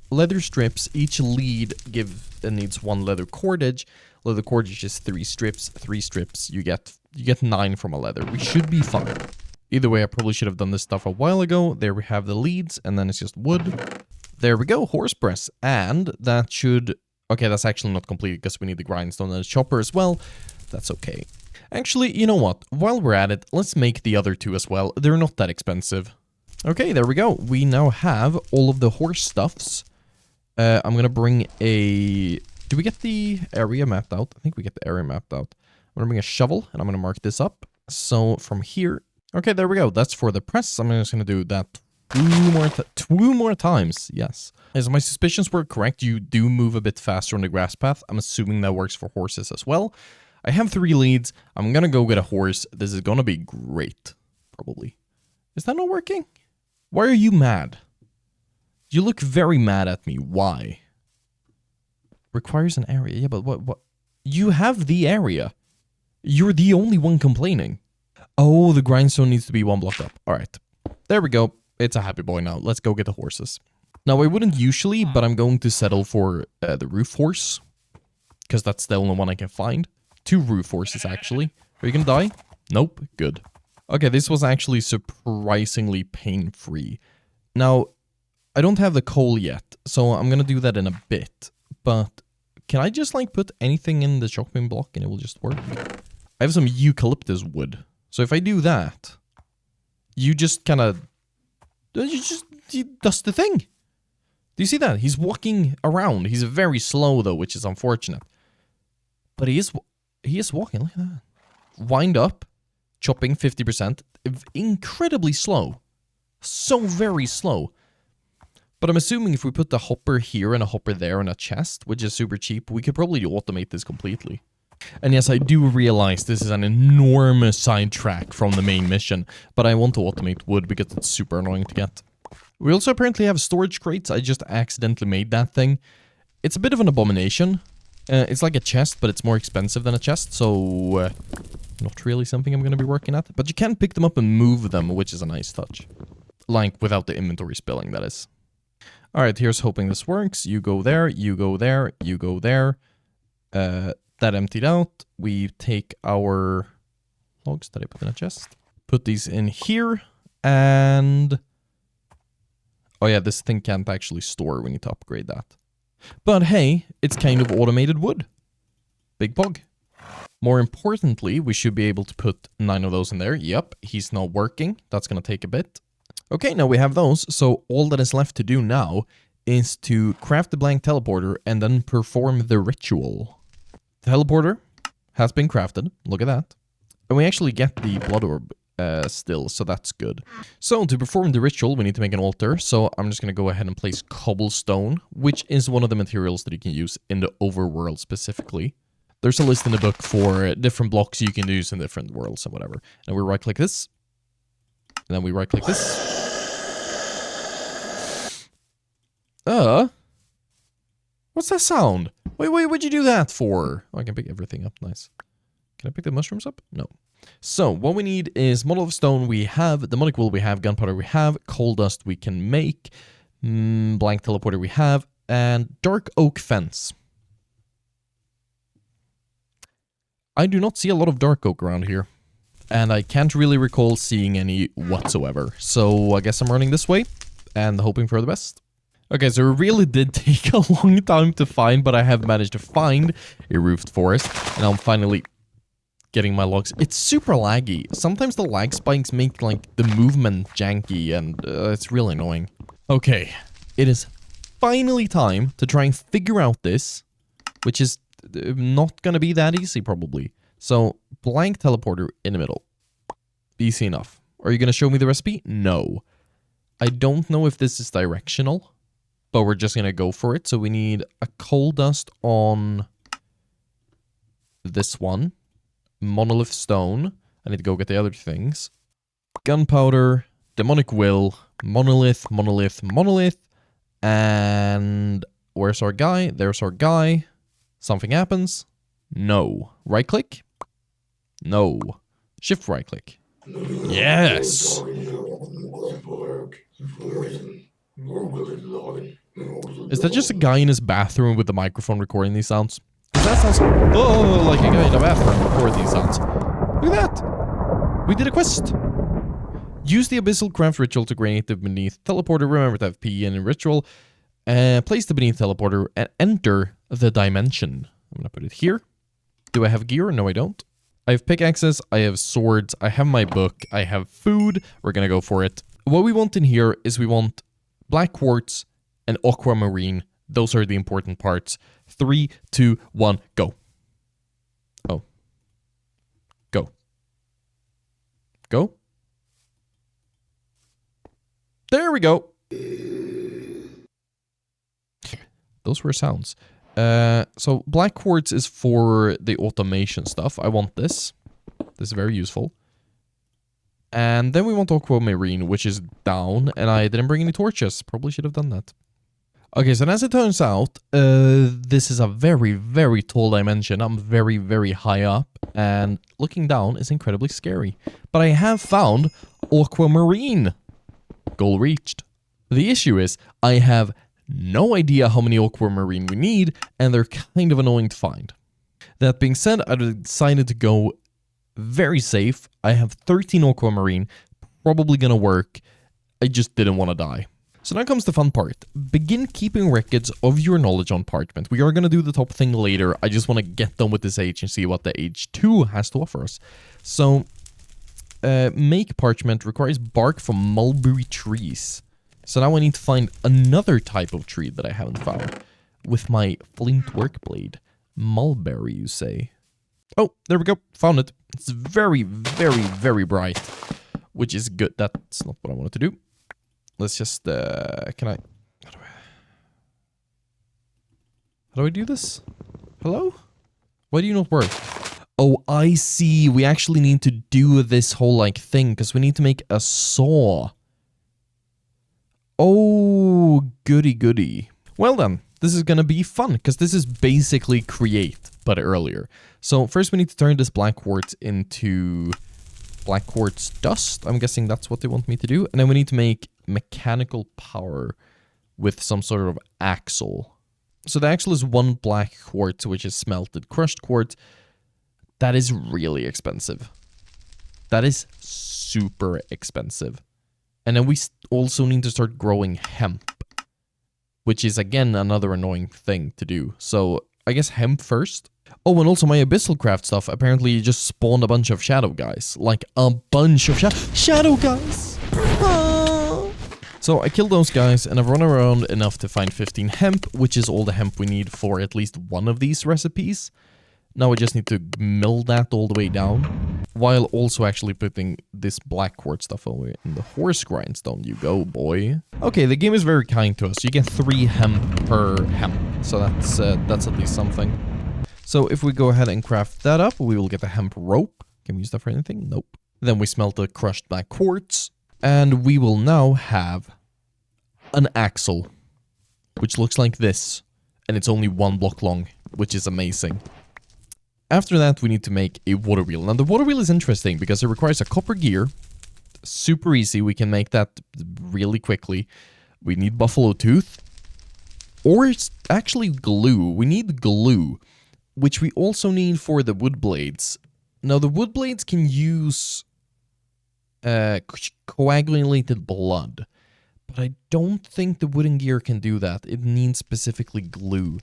leather strips. Each lead needs 1 leather cordage. Leather cordage is 3 strips. 3 strips, you get 9 from a leather. We should be fine. Either way, I probably should have done this stuff a while ago. There we have the leads, and then it's just wood. There we go, horse press. And that should... Okay, that's actually not complete because we need the grindstone and the chopper as well. That's okay. Actually, you know what? While we're at it, let's make the other 2 as well. They're not that expensive. Okay, there we go. We now have all of the horse stuffs. I'm going to bring a... Do we get the area mapped out? I think we get the area mapped out. I'm going to bring a shovel, and I'm going to mark this up. So, from here... Okay, there we go. That's for the press. I'm just going to do that 2 more times. Yes. As my suspicions were correct, you do move a bit faster on the grass path. I'm assuming that works for horses as well. I have 3 leads. I'm going to go get a horse. This is going to be great. Probably. Is that not working? Why are you mad? You look very mad at me. Why? Requires an area. Yeah, but what? You have the area. You're the only one complaining. Oh, the grindstone needs to be 1 block up. All right. There we go. It's a happy boy now. Let's go get the horses. Now, I wouldn't usually, but I'm going to settle for the roof horse. Because that's the only one I can find. 2 roof horses, actually. Are you gonna die? Nope. Good. Okay, this was actually surprisingly pain-free. Now, I don't have the coal yet, so I'm gonna do that in a bit. But can I just, like, put anything in the chopping block and it will just work? I have some eucalyptus wood. So if I do that, you just kind of... He does the thing. Do you see that? He's walking around. He's very slow, though, which is unfortunate. But he is walking. Look at that. Wind up. Chopping 50%. Incredibly slow. So very slow. But I'm assuming if we put the hopper here and a hopper there and a chest, which is super cheap, we could probably automate this completely. And yes, I do realize this is an enormous sidetrack from the main mission, but I want to automate wood because it's super annoying to get. We also apparently have storage crates. I just accidentally made that thing. It's a bit of an abomination. It's like a chest, but it's more expensive than a chest, so not really something I'm going to be working at. But you can pick them up and move them, which is a nice touch. Like, without the inventory spilling, that is. Alright, here's hoping this works. You go there, you go there, you go there. That emptied out. We take our logs that I put in a chest. Put these in here, and... Oh yeah, this thing can't actually store. We need to upgrade that. But hey, it's kind of automated wood. Big bug. More importantly, we should be able to put 9 of those in there. Yep, he's not working. That's going to take a bit. Okay, now we have those. So all that is left to do now is to craft the blank teleporter and then perform the ritual. The teleporter has been crafted. Look at that. And we actually get the blood orb still, so that's good. So to perform the ritual, we need to make an altar. So I'm just going to go ahead and place cobblestone, which is one of the materials that you can use in the overworld specifically. There's a list in the book for different blocks you can use in different worlds and whatever. And we right-click this. And then we right-click this. What's that sound? Wait, what'd you do that for? Oh, I can pick everything up. Nice. Can I pick the mushrooms up? No. So, what we need is model of stone we have, demonic wool we have, gunpowder we have, coal dust we can make, blank teleporter we have, and dark oak fence. I do not see a lot of dark oak around here, and I can't really recall seeing any whatsoever. So, I guess I'm running this way, and hoping for the best. Okay, so it really did take a long time to find, but I have managed to find a roofed forest, and I'm finally getting my logs. It's super laggy. Sometimes the lag spikes make, like, the movement janky, and it's really annoying. Okay, it is finally time to try and figure out this, which is not gonna be that easy, probably. So, blank teleporter in the middle. Easy enough. Are you gonna show me the recipe? No. I don't know if this is directional, but we're just gonna go for it. So we need a coal dust on this one. Monolith stone. I need to go get the other things. Gunpowder, demonic will, monolith, monolith, monolith. And where's our guy? There's our guy. Something happens. No. Right click? No. Shift right click. Yes! Is that just a guy in his bathroom with the microphone recording these sounds? Because that sounds like a guy in a bathroom recording these sounds. Look at that! We did a quest! Use the Abyssal Craft Ritual to create the Beneath Teleporter. Remember to have P in Ritual. Place the Beneath Teleporter and enter the dimension. I'm gonna put it here. Do I have gear? No, I don't. I have pickaxes, I have swords, I have my book, I have food. We're gonna go for it. What we want in here is we want black quartz and aquamarine. Those are the important parts. 3, 2, 1, go. Oh. Go. Go. There we go. Those were sounds. So black quartz is for the automation stuff. I want this. This is very useful. And then we want aquamarine, which is down, and I didn't bring any torches. Probably should have done that. Okay, so as it turns out, this is a very, very tall dimension. I'm very, very high up, and looking down is incredibly scary. But I have found aquamarine. Goal reached. The issue is, I have no idea how many aquamarine we need, and they're kind of annoying to find. That being said, I decided to go very safe. I have 13 aquamarine, probably gonna work. I just didn't want to die. So now comes the fun part. Begin keeping records of your knowledge on parchment. We are gonna do the top thing later. I just want to get done with this age and see what the age 2 has to offer us. So, make parchment requires bark from mulberry trees. So now I need to find another type of tree that I haven't found. With my flint work blade. Mulberry, you say? Oh, there we go. Found it. It's very, very, very bright. Which is good. That's not what I wanted to do. Let's just, can I... How do I do this? Hello? Why do you not work? Oh, I see. We actually need to do this whole, like, thing. Because we need to make a saw. Oh, goody goody. Well then, this is gonna be fun, because this is basically create, but earlier. So first we need to turn this black quartz into black quartz dust. I'm guessing that's what they want me to do. And then we need to make mechanical power with some sort of axle. So the axle is 1 black quartz, which is smelted crushed quartz. That is really expensive. That is super expensive. And then we also need to start growing hemp, which is, again, another annoying thing to do. So, I guess hemp first. Oh, and also my Abyssal Craft stuff apparently just spawned a bunch of shadow guys. Like, a bunch of shadow guys! Ah. So, I killed those guys, and I've run around enough to find 15 hemp, which is all the hemp we need for at least one of these recipes. Now I just need to mill that all the way down, while also actually putting this black quartz stuff over in the horse grindstone. You go, boy. Okay, the game is very kind to us. You get 3 hemp per hemp, so that's at least something. So if we go ahead and craft that up, we will get a hemp rope. Can we use that for anything? Nope. Then we smelt the crushed black quartz, and we will now have an axle, which looks like this, and it's only 1 block long, which is amazing. After that, we need to make a water wheel. Now, the water wheel is interesting because it requires a copper gear. Super easy. We can make that really quickly. We need buffalo tooth. Or it's actually glue. We need glue, which we also need for the wood blades. Now, the wood blades can use coagulated blood. But I don't think the wooden gear can do that. It needs specifically glue.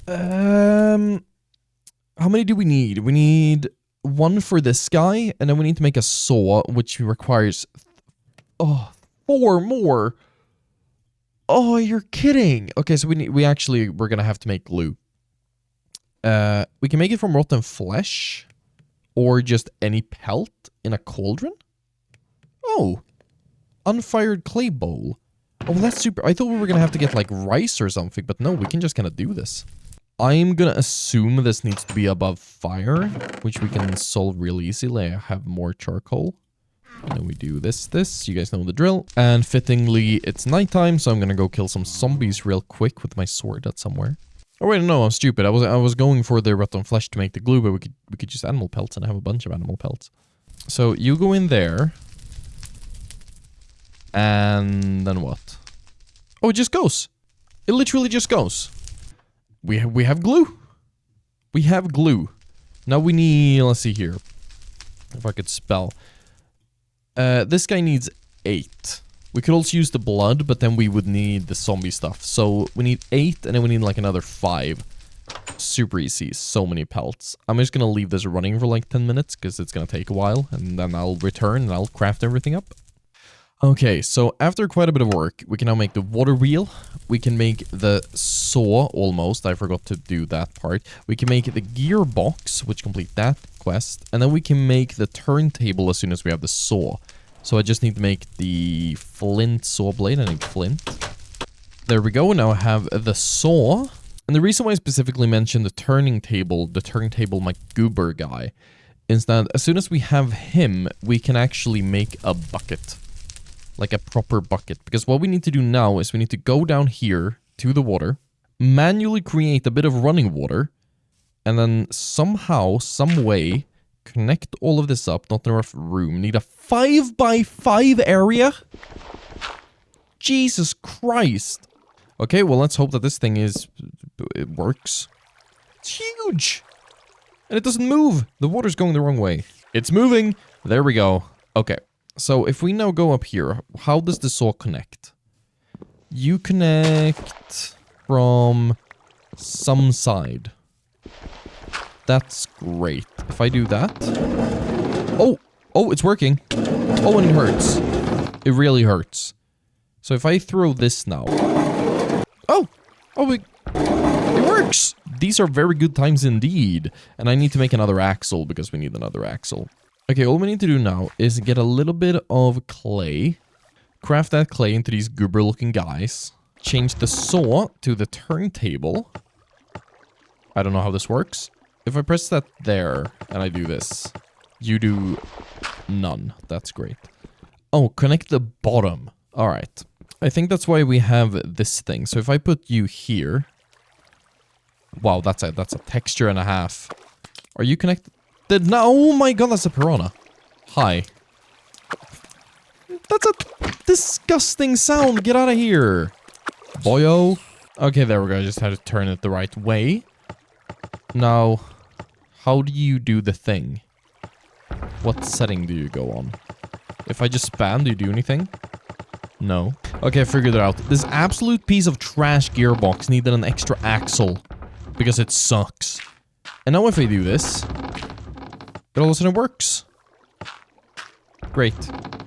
How many do we need? We need 1 for this guy, and then we need to make a saw, which requires 4 more. Oh, you're kidding. Okay, so we're gonna have to make glue. We can make it from rotten flesh, or just any pelt in a cauldron. Oh, unfired clay bowl. Oh, that's super. I thought we were gonna have to get like rice or something, but no, we can just kind of do this. I'm gonna assume this needs to be above fire, which we can solve real easily. I have more charcoal. And then we do this. You guys know the drill. And fittingly, it's nighttime, so I'm gonna go kill some zombies real quick with my sword that's somewhere. Oh wait, no, I'm stupid. I was going for the rotten flesh to make the glue, but we could use animal pelts, and I have a bunch of animal pelts. So you go in there. And then what? Oh, it just goes. It literally just goes. We have glue. We have glue. Now we need, let's see here. If I could spell. This guy needs 8. We could also use the blood, but then we would need the zombie stuff. So we need 8, and then we need like another 5. Super easy. So many pelts. I'm just gonna leave this running for like 10 minutes, because it's gonna take a while, and then I'll return and I'll craft everything up. Okay, so after quite a bit of work, we can now make the water wheel. We can make the saw, almost. I forgot to do that part. We can make the gearbox, which complete that quest. And then we can make the turntable as soon as we have the saw. So I just need to make the flint saw blade. I need flint. There we go. Now I have the saw. And the reason why I specifically mentioned the turntable, my goober guy, is that as soon as we have him, we can actually make a bucket. Like a proper bucket. Because what we need to do now is we need to go down here to the water, manually create a bit of running water, and then somehow, some way, connect all of this up. Not enough room. Need a 5x5 area? Jesus Christ. Okay, well, let's hope that this thing it works. It's huge! And it doesn't move. The water's going the wrong way. It's moving. There we go. Okay. So if we now go up here, how does the saw connect? You connect from some side. That's great. If I do that... Oh! Oh, it's working. Oh, and it hurts. It really hurts. So if I throw this now... Oh! Oh, it works! These are very good times indeed. And I need to make another axle because we need another axle. Okay, all we need to do now is get a little bit of clay, craft that clay into these goober-looking guys, change the saw to the turntable. I don't know how this works. If I press that there, and I do this, you do none. That's great. Oh, connect the bottom. Alright. I think that's why we have this thing. So if I put you here... Wow, that's a texture and a half. Are you connected? No, oh my god, that's a piranha. Hi. That's a disgusting sound. Get out of here. Boyo. Okay, there we go. I just had to turn it the right way. Now, how do you do the thing? What setting do you go on? If I just spam, do you do anything? No. Okay, I figured it out. This absolute piece of trash gearbox needed an extra axle. Because it sucks. And now if I do this... It all of a sudden works. Great.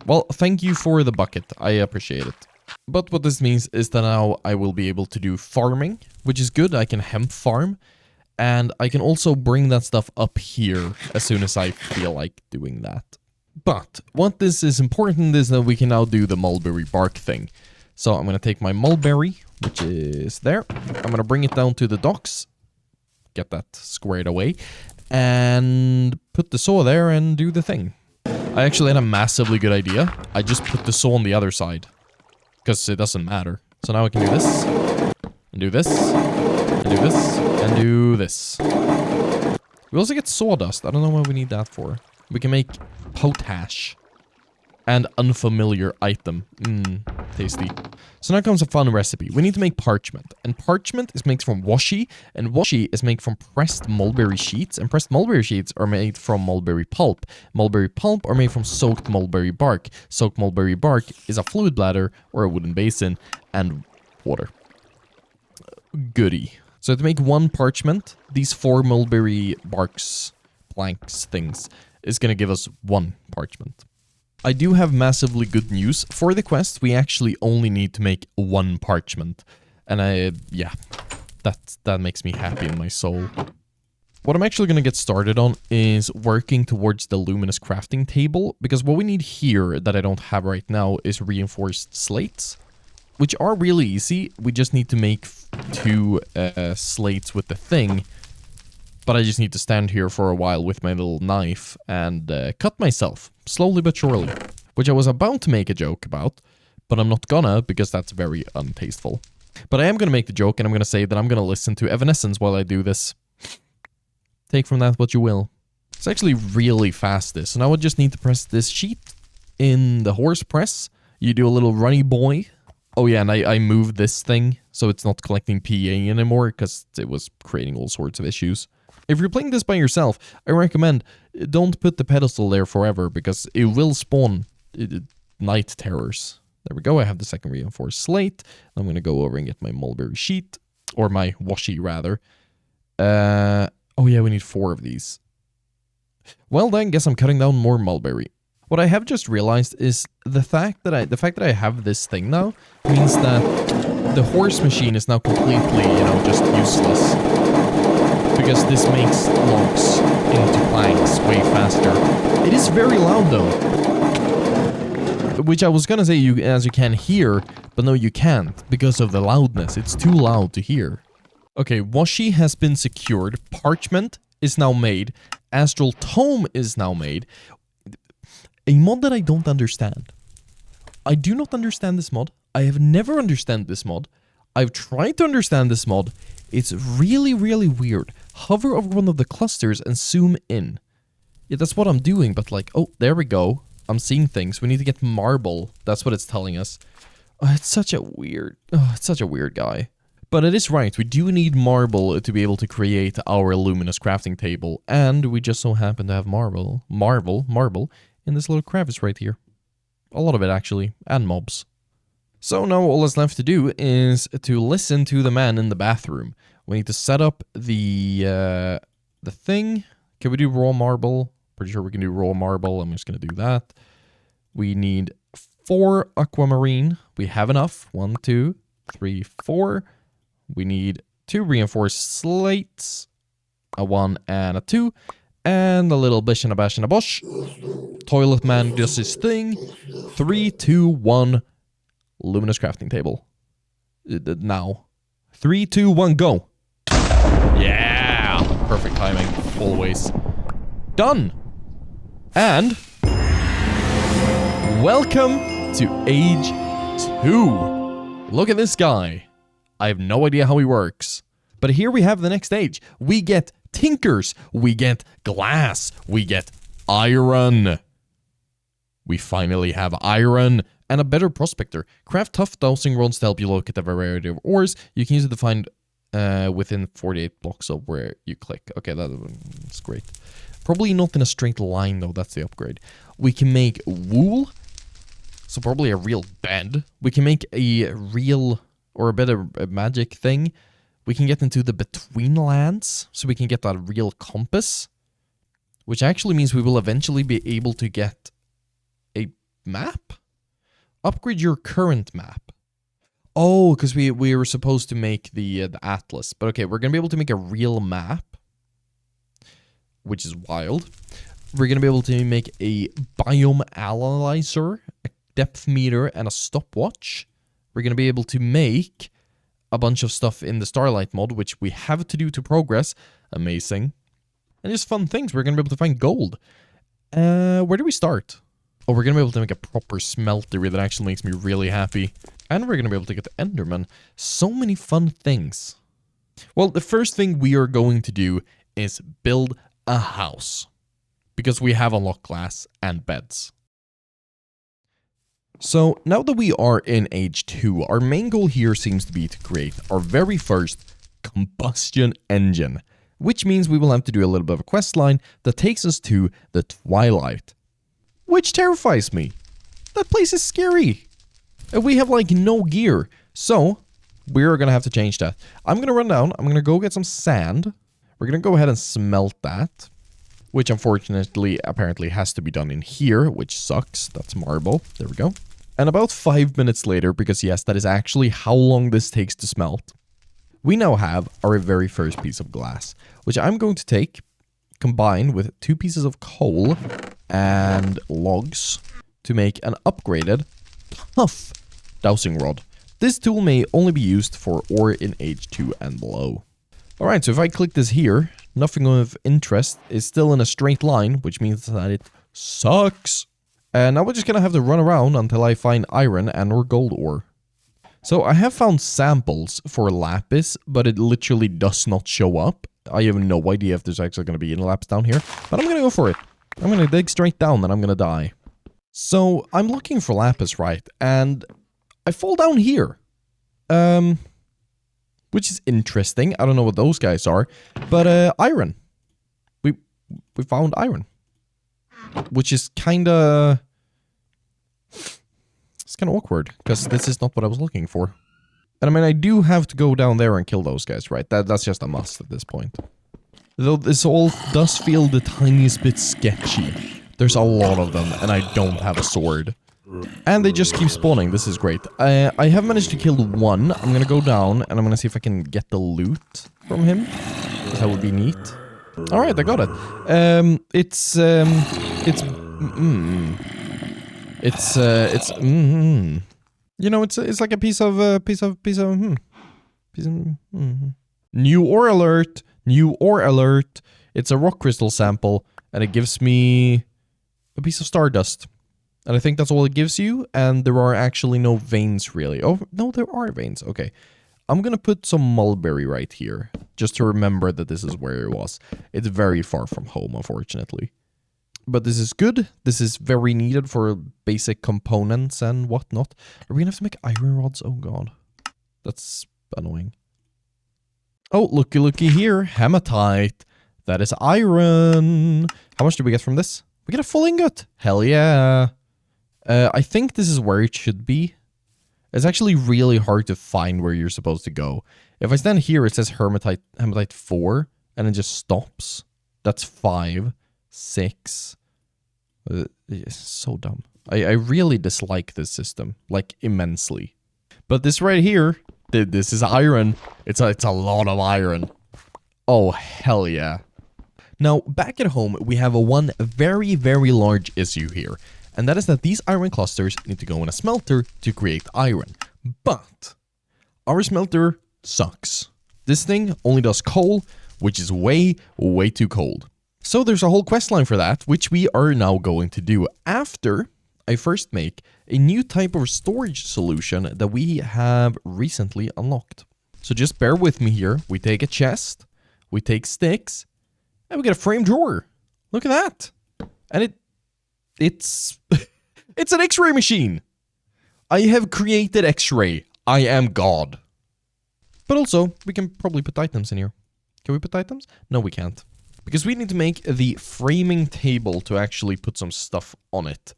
Well, thank you for the bucket. I appreciate it. But what this means is that now I will be able to do farming, which is good. I can hemp farm. And I can also bring that stuff up here as soon as I feel like doing that. But what this is important is that we can now do the mulberry bark thing. So I'm going to take my mulberry, which is there. I'm going to bring it down to the docks. Get that squared away. And put the saw there and do the thing. I actually had a massively good idea. I just put the saw on the other side. Because it doesn't matter. So now I can do this. And do this. And do this. And do this. We also get sawdust. I don't know what we need that for. We can make potash. And unfamiliar item. Tasty. So now comes a fun recipe. We need to make parchment. And parchment is made from washi. And washi is made from pressed mulberry sheets. And pressed mulberry sheets are made from mulberry pulp. Mulberry pulp are made from soaked mulberry bark. Soaked mulberry bark is a fluid bladder or a wooden basin and water. Goody. So to make one parchment, these 4 mulberry barks, planks, things, is going to give us 1 parchment. I do have massively good news. For the quest, we actually only need to make 1 parchment. And yeah, that makes me happy in my soul. What I'm actually going to get started on is working towards the luminous crafting table. Because what we need here that I don't have right now is reinforced slates. Which are really easy. We just need to make 2 slates with the thing. But I just need to stand here for a while with my little knife and cut myself. Slowly but surely. Which I was about to make a joke about. But I'm not gonna, because that's very untasteful. But I am gonna make the joke, and I'm gonna say that I'm gonna listen to Evanescence while I do this. Take from that what you will. It's actually really fast, this. So now I just need to press this sheet in the horse press. You do a little runny boy. Oh yeah, and I moved this thing so it's not collecting PA anymore because it was creating all sorts of issues. If you're playing this by yourself, I recommend don't put the pedestal there forever because it will spawn night terrors. There we go, I have the second reinforced slate. I'm going to go over and get my mulberry sheet, or my washi rather. Oh yeah, we need 4 of these. Well then, guess I'm cutting down more mulberry. What I have just realized is the fact that I have this thing now means that the horse machine is now completely, just useless. Because this makes logs into planks way faster. It is very loud though. Which I was gonna say as you can hear, but no you can't because of the loudness. It's too loud to hear. Okay, washi has been secured. Parchment is now made. Astral Tome is now made. A mod that I don't understand. I do not understand this mod. I have never understood this mod. I've tried to understand this mod. It's really, really weird. Hover over one of the clusters and zoom in. Yeah, that's what I'm doing, but like, oh, there we go. I'm seeing things. We need to get marble. That's what it's telling us. Oh, it's such a weird guy. But it is right. We do need marble to be able to create our luminous crafting table. And we just so happen to have marble in this little crevice right here. A lot of it, actually. And mobs. So now all that's left to do is to listen to the man in the bathroom. We need to set up the thing. Can we do raw marble? Pretty sure we can do raw marble. I'm just going to do that. We need 4 aquamarine. We have enough. 1, 2, 3, 4. We need 2 reinforced slates. A 1 and a 2. And a little bish and a bash and a bush. Toilet man does his thing. 3, 2, 1. Luminous crafting table. Now. 3, 2, 1, go. Yeah! Perfect timing. Always. Done! And... welcome to Age 2. Look at this guy. I have no idea how he works. But here we have the next stage. We get tinkers. We get glass. We get iron. We finally have iron. And a better prospector. Craft tough dowsing rods to help you locate a variety of ores. You can use it to find within 48 blocks of where you click. Okay, that's great. Probably not in a straight line though, that's the upgrade. We can make wool. So probably a real bed. We can make a real, or a better magic thing. We can get into the between lands. So we can get that real compass. Which actually means we will eventually be able to get a map? Upgrade your current map. Oh, because we were supposed to make the atlas. But okay, we're going to be able to make a real map. Which is wild. We're going to be able to make a biome analyzer, a depth meter, and a stopwatch. We're going to be able to make a bunch of stuff in the Starlight mod, which we have to do to progress. Amazing. And just fun things. We're going to be able to find gold. Where do we start? Oh, we're going to be able to make a proper smeltery that actually makes me really happy. And we're going to be able to get the Enderman. So many fun things. Well, the first thing we are going to do is build a house. Because we have unlocked glass and beds. So, now that we are in Age 2, our main goal here seems to be to create our very first combustion engine. Which means we will have to do a little bit of a quest line that takes us to the Twilight. Which terrifies me. That place is scary. And we have like no gear. So, we're going to have to change that. I'm going to run down. I'm going to go get some sand. We're going to go ahead and smelt that. Which unfortunately apparently has to be done in here. Which sucks. That's marble. There we go. And about 5 minutes later, because yes, that is actually how long this takes to smelt. We now have our very first piece of glass. Which I'm going to take, combine with 2 pieces of coal and logs to make an upgraded tough dowsing rod. This tool may only be used for ore in Age 2 and below. Alright, so if I click this here, nothing of interest is still in a straight line, which means that it sucks. And now we're just gonna have to run around until I find iron and or gold ore. So I have found samples for lapis, but it literally does not show up. I have no idea if there's actually gonna be any lapis down here, but I'm gonna go for it. I'm gonna dig straight down and I'm gonna die. So I'm looking for lapis, right? And I fall down here. Which is interesting. I don't know what those guys are. But iron. We found iron. Which is kinda... It's kinda awkward. Because this is not what I was looking for. And I mean, I do have to go down there and kill those guys, right? That's just a must at this point. Though this all does feel the tiniest bit sketchy. There's a lot of them, and I don't have a sword. And they just keep spawning. This is great. I have managed to kill one. I'm gonna go down, and I'm gonna see if I can get the loot from him. That would be neat. Alright, I got it. You know, it's like a piece of New ore alert. New ore alert. It's a rock crystal sample, and it gives me a piece of stardust. And I think that's all it gives you, and there are actually no veins, really. Oh, no, there are veins. Okay. I'm gonna put some mulberry right here, just to remember that this is where it was. It's very far from home, unfortunately. But this is good. This is very needed for basic components and whatnot. Are we gonna have to make iron rods? Oh, God. That's annoying. Oh, looky here. Hematite. That is iron. How much do we get from this? We get a full ingot. Hell yeah. I think this is where it should be. It's actually really hard to find where you're supposed to go. If I stand here, it says hematite 4, and it just stops. That's 5, 6. It's so dumb. I really dislike this system, like, immensely. But this right here, this is iron. It's a lot of iron. Oh, hell yeah. Now, back at home, we have one very, very large issue here. And that is that these iron clusters need to go in a smelter to create iron. But our smelter sucks. This thing only does coal, which is way, way too cold. So there's a whole quest line for that, which we are now going to do after I first make a new type of storage solution that we have recently unlocked. So just bear with me here. We take a chest, we take sticks, and we get a frame drawer. Look at that. And it's it's an X-ray machine. I have created X-ray. I am God. But also, we can probably put items in here. Can we put items? No, we can't. Because we need to make the framing table to actually put some stuff on it.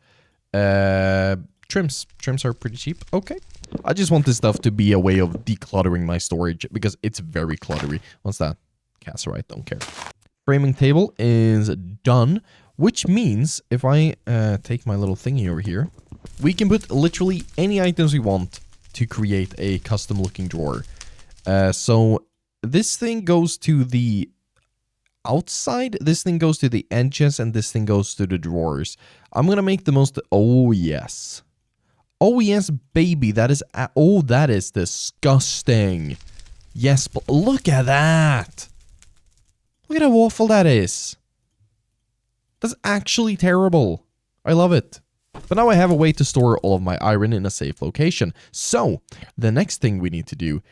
Trims. Trims are pretty cheap. Okay. I just want this stuff to be a way of decluttering my storage because it's very cluttery. What's that? Casserite, don't care. Framing table is done. Which means, if I take my little thingy over here, we can put literally any items we want to create a custom-looking drawer. So this thing goes to the outside, this thing goes to the edges, and this thing goes to the drawers. I'm gonna make the most... Oh, yes. Oh, yes, baby. That is... Oh, that is disgusting. Yes, but look at that. Look at how awful that is. That's actually terrible. I love it. But now I have a way to store all of my iron in a safe location. So, the next thing we need to do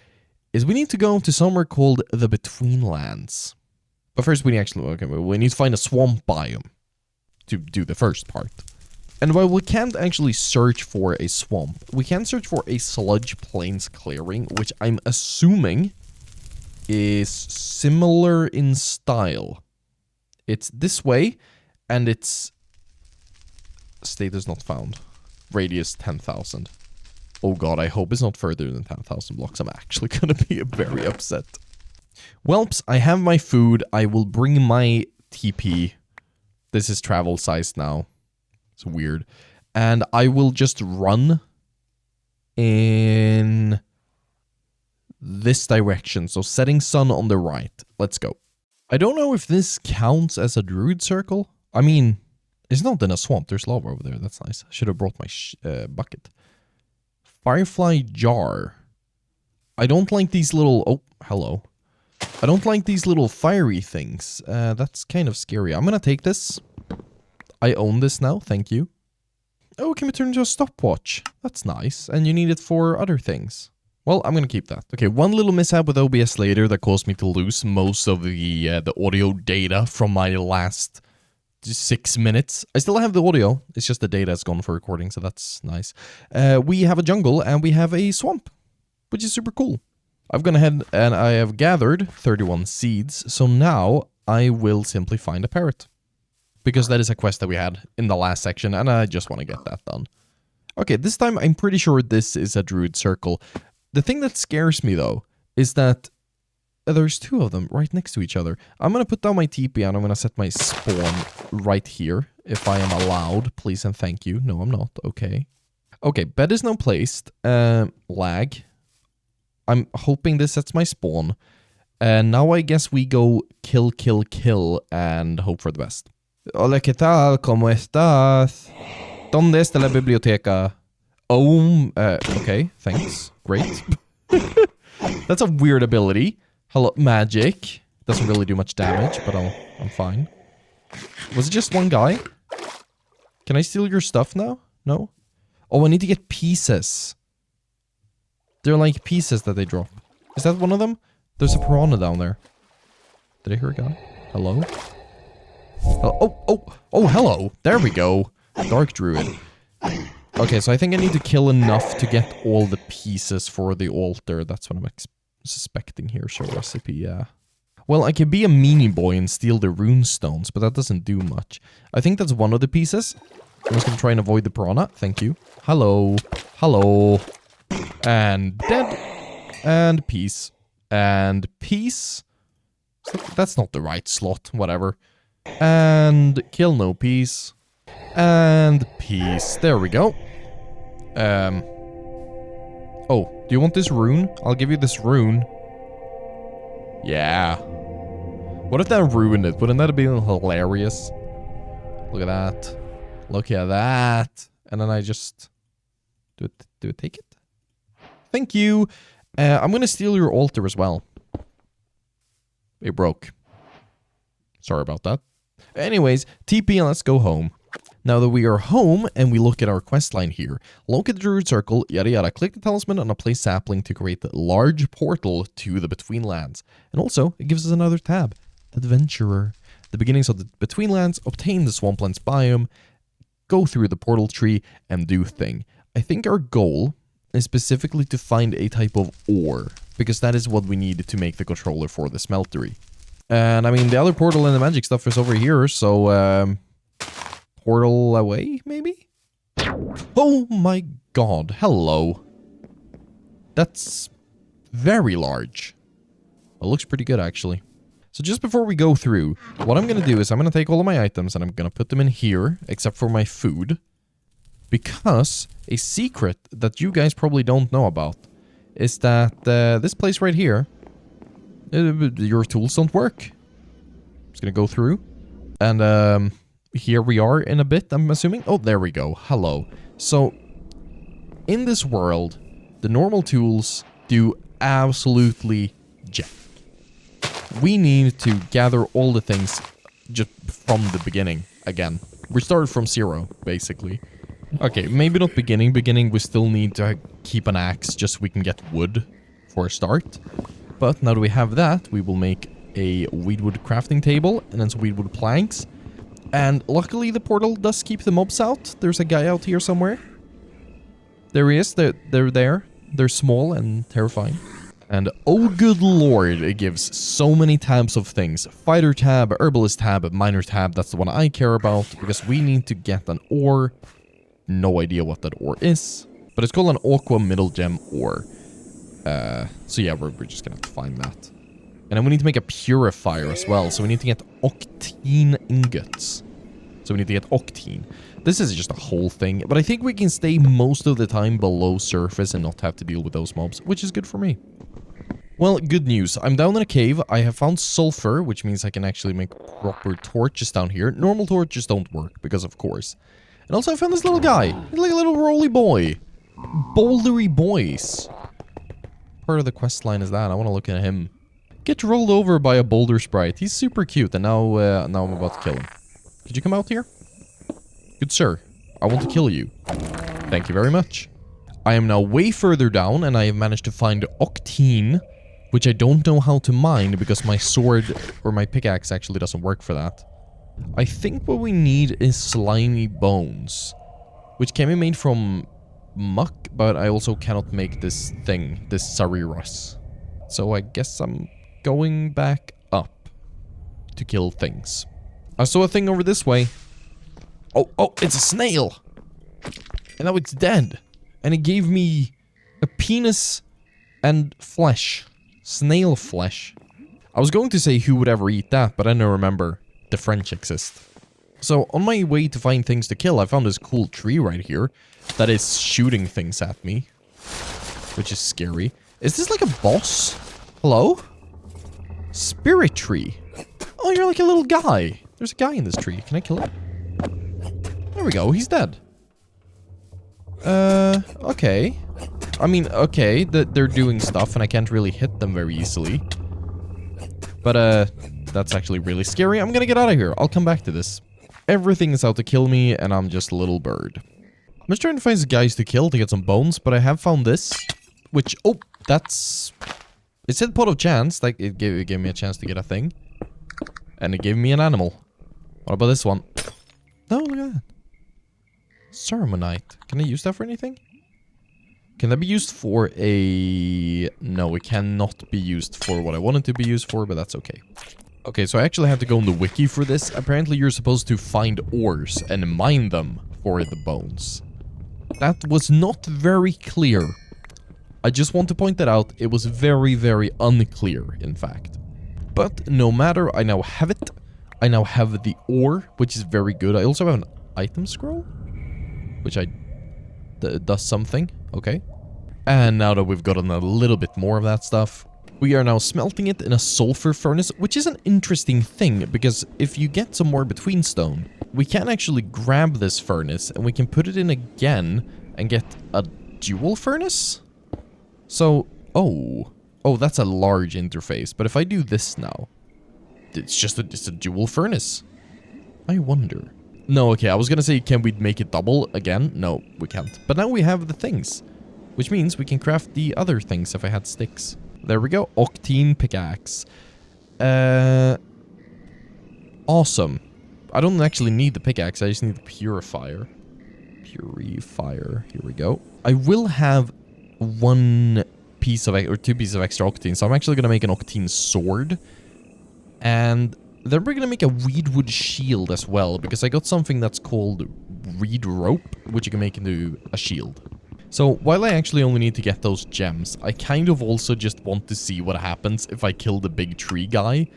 is we need to go to somewhere called the Betweenlands. But first we need we need to find a swamp biome to do the first part. And while we can't actually search for a swamp, we can search for a sludge plains clearing, which I'm assuming is similar in style. It's this way. And it's status not found. Radius 10,000. Oh god, I hope it's not further than 10,000 blocks. I'm actually gonna be very upset. Welps, I have my food. I will bring my TP. This is travel size now. It's weird. And I will just run in this direction. So setting sun on the right. Let's go. I don't know if this counts as a druid circle. I mean, it's not in a swamp. There's lava over there. That's nice. I should have brought my bucket. Firefly jar. I don't like these little... Oh, hello. I don't like these little fiery things. That's kind of scary. I'm gonna take this. I own this now. Thank you. Oh, can we turn into a stopwatch? That's nice. And you need it for other things. Well, I'm gonna keep that. Okay, one little mishap with OBS later that caused me to lose most of the audio data from my last 6 minutes. I still have the audio. It's just the data is gone for recording, so that's nice. We have a jungle and we have a swamp, which is super cool. I've gone ahead and I have gathered 31 seeds, so now I will simply find a parrot. Because that is a quest that we had in the last section, and I just want to get that done. Okay, this time I'm pretty sure this is a druid circle. The thing that scares me, though, is that there's 2 of them right next to each other. I'm going to put down my TP and I'm going to set my spawn right here. If I am allowed, please and thank you. No, I'm not. Okay. Okay, bed is now placed. Lag. I'm hoping this sets my spawn. And now I guess we go kill, kill, kill and hope for the best. Hola, ¿qué tal? ¿Cómo estás? ¿Dónde está la biblioteca? Oh, okay, thanks. Great. That's a weird ability. Hello, magic. Doesn't really do much damage, but I'm fine. Was it just one guy? Can I steal your stuff now? No? Oh, I need to get pieces. They're like pieces that they drop. Is that one of them? There's a piranha down there. Did I hear a guy? Hello? Oh, hello. There we go. Dark druid. Okay, so I think I need to kill enough to get all the pieces for the altar. That's what I'm suspecting here. Show recipe, yeah. Well, I can be a meanie boy and steal the rune stones, but that doesn't do much. I think that's one of the pieces. I'm just gonna try and avoid the piranha. Thank you. Hello. Hello. And dead. And peace. And peace. That's not the right slot. Whatever. And kill no peace. And peace. There we go. Oh, do you want this rune? I'll give you this rune. Yeah. What if that ruined it? Wouldn't that have been hilarious? Look at that. Look at that. And then I just... Do it take it? Thank you. I'm gonna steal your altar as well. It broke. Sorry about that. Anyways, TP and let's go home. Now that we are home and we look at our quest line here, locate the druid circle, yada yada, click the talisman on a place sapling to create the large portal to the Between Lands. And also, it gives us another tab, Adventurer. The beginnings of the Between Lands, obtain the Swamplands biome, go through the portal tree, and do thing. I think our goal is specifically to find a type of ore, because that is what we need to make the controller for the smeltery. And I mean, the other portal and the magic stuff is over here, so, portal away, maybe? Oh my god, hello. That's very large. It looks pretty good, actually. So just before we go through, what I'm going to do is I'm going to take all of my items and I'm going to put them in here, except for my food. Because a secret that you guys probably don't know about is that this place right here, your tools don't work. I'm just going to go through and here we are in a bit, I'm assuming. Oh, there we go. Hello. So, in this world, the normal tools do absolutely jack. We need to gather all the things just from the beginning again. We started from 0, basically. Okay, maybe not beginning. Beginning, we still need to keep an axe just so we can get wood for a start. But now that we have that, we will make a weedwood crafting table and then some weedwood planks. And luckily the portal does keep the mobs out. There's a guy out here somewhere. There he is. They're there. They're small and terrifying. And oh good lord, it gives so many tabs of things. Fighter tab, herbalist tab, miner tab. That's the one I care about because we need to get an ore. No idea what that ore is. But it's called an aqua middle gem ore. So yeah, we're just gonna have to find that. And then we need to make a purifier as well. So we need to get octine ingots. So we need to get octine. This is just a whole thing. But I think we can stay most of the time below surface and not have to deal with those mobs, which is good for me. Well, good news. I'm down in a cave. I have found sulfur, which means I can actually make proper torches down here. Normal torches don't work, because of course. And also I found this little guy. He's like a little roly boy. Bouldery boys. Part of the quest line is that. I want to look at him. Get rolled over by a boulder sprite. He's super cute, and now I'm about to kill him. Could you come out here? Good sir, I want to kill you. Thank you very much. I am now way further down, and I have managed to find octine, which I don't know how to mine, because my sword, or my pickaxe actually doesn't work for that. I think what we need is slimy bones, which can be made from muck, but I also cannot make this thing, this Sarirus. So I guess I'm going back up to kill things. I saw a thing over this way. Oh, it's a snail! And now it's dead. And it gave me a penis and flesh. Snail flesh. I was going to say who would ever eat that, but I don't remember the French exist. So on my way to find things to kill, I found this cool tree right here that is shooting things at me, which is scary. Is this like a boss? Hello? Spirit tree. Oh, you're like a little guy. There's a guy in this tree. Can I kill him? There we go. He's dead. Okay. I mean, okay, they're doing stuff and I can't really hit them very easily. But, that's actually really scary. I'm gonna get out of here. I'll come back to this. Everything is out to kill me and I'm just a little bird. I'm just trying to find some guys to kill to get some bones, but I have found this, which, oh, that's... It said pot of chance, like, it gave me a chance to get a thing. And it gave me an animal. What about this one? Oh, look at that. Ceremonite. Can I use that for anything? Can that be used for a... No, it cannot be used for what I want it to be used for, but that's okay. Okay, so I actually had to go on the wiki for this. Apparently you're supposed to find ores and mine them for the bones. That was not very clear. I just want to point that out. It was very, very unclear, in fact. But no matter, I now have it. I now have the ore, which is very good. I also have an item scroll, which does something. Okay. And now that we've gotten a little bit more of that stuff, we are now smelting it in a sulfur furnace, which is an interesting thing, because if you get some more between stone, we can actually grab this furnace and we can put it in again and get a dual furnace? So, oh, that's a large interface, but if I do this now, it's a dual furnace. I wonder. No, okay, I was gonna say, can we make it double again? No, we can't. But now we have the things, which means we can craft the other things if I had sticks. There we go. Octane pickaxe. Awesome. I don't actually need the pickaxe. I just need the purifier. Here we go. I will have one piece of, or 2 pieces of extra octane. So I'm actually going to make an octane sword. And then we're going to make a reedwood shield as well. Because I got something that's called reed rope, which you can make into a shield. So, while I actually only need to get those gems, I kind of also just want to see what happens if I kill the big tree guy.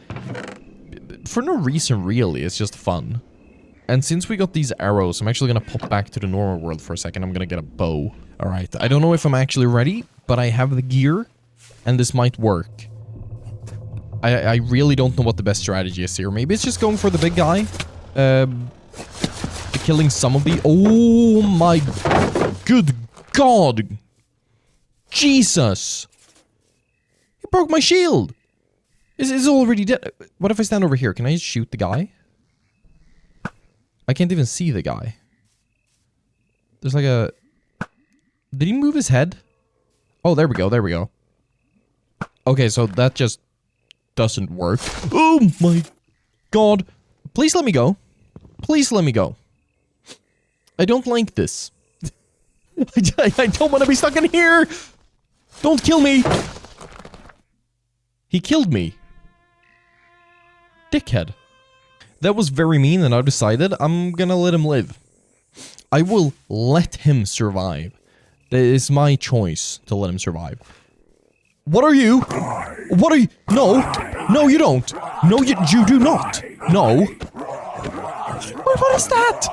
For no reason, really. It's just fun. And since we got these arrows, I'm actually going to pop back to the normal world for a second. I'm going to get a bow. Alright, I don't know if I'm actually ready, but I have the gear, and this might work. I really don't know what the best strategy is here. Maybe it's just going for the big guy. Killing some of the... Oh my... Good God! Jesus! He broke my shield! Is already dead. What if I stand over here? Can I just shoot the guy? I can't even see the guy. There's like a... Did he move his head? Oh, there we go, there we go. Okay, so that just doesn't work. Oh my God. Please let me go. Please let me go. I don't like this. I don't want to be stuck in here! Don't kill me! He killed me. Dickhead. That was very mean, and I decided I'm gonna let him live. I will let him survive. That is my choice to let him survive. What are you? What are you? No! No, you don't! No, you do not! No! What is that?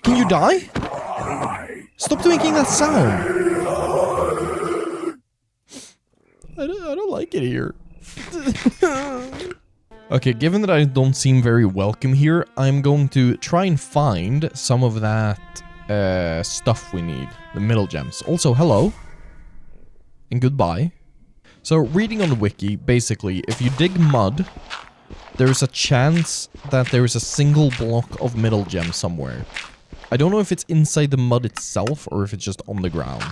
Can you die? Stop making that sound. I don't like it here. Okay, given that I don't seem very welcome here, I'm going to try and find some of that stuff we need. The middle gems. Also, hello. And goodbye. So, reading on the wiki, basically, if you dig mud, there's a chance that there is a single block of middle gem somewhere. I don't know if it's inside the mud itself or if it's just on the ground.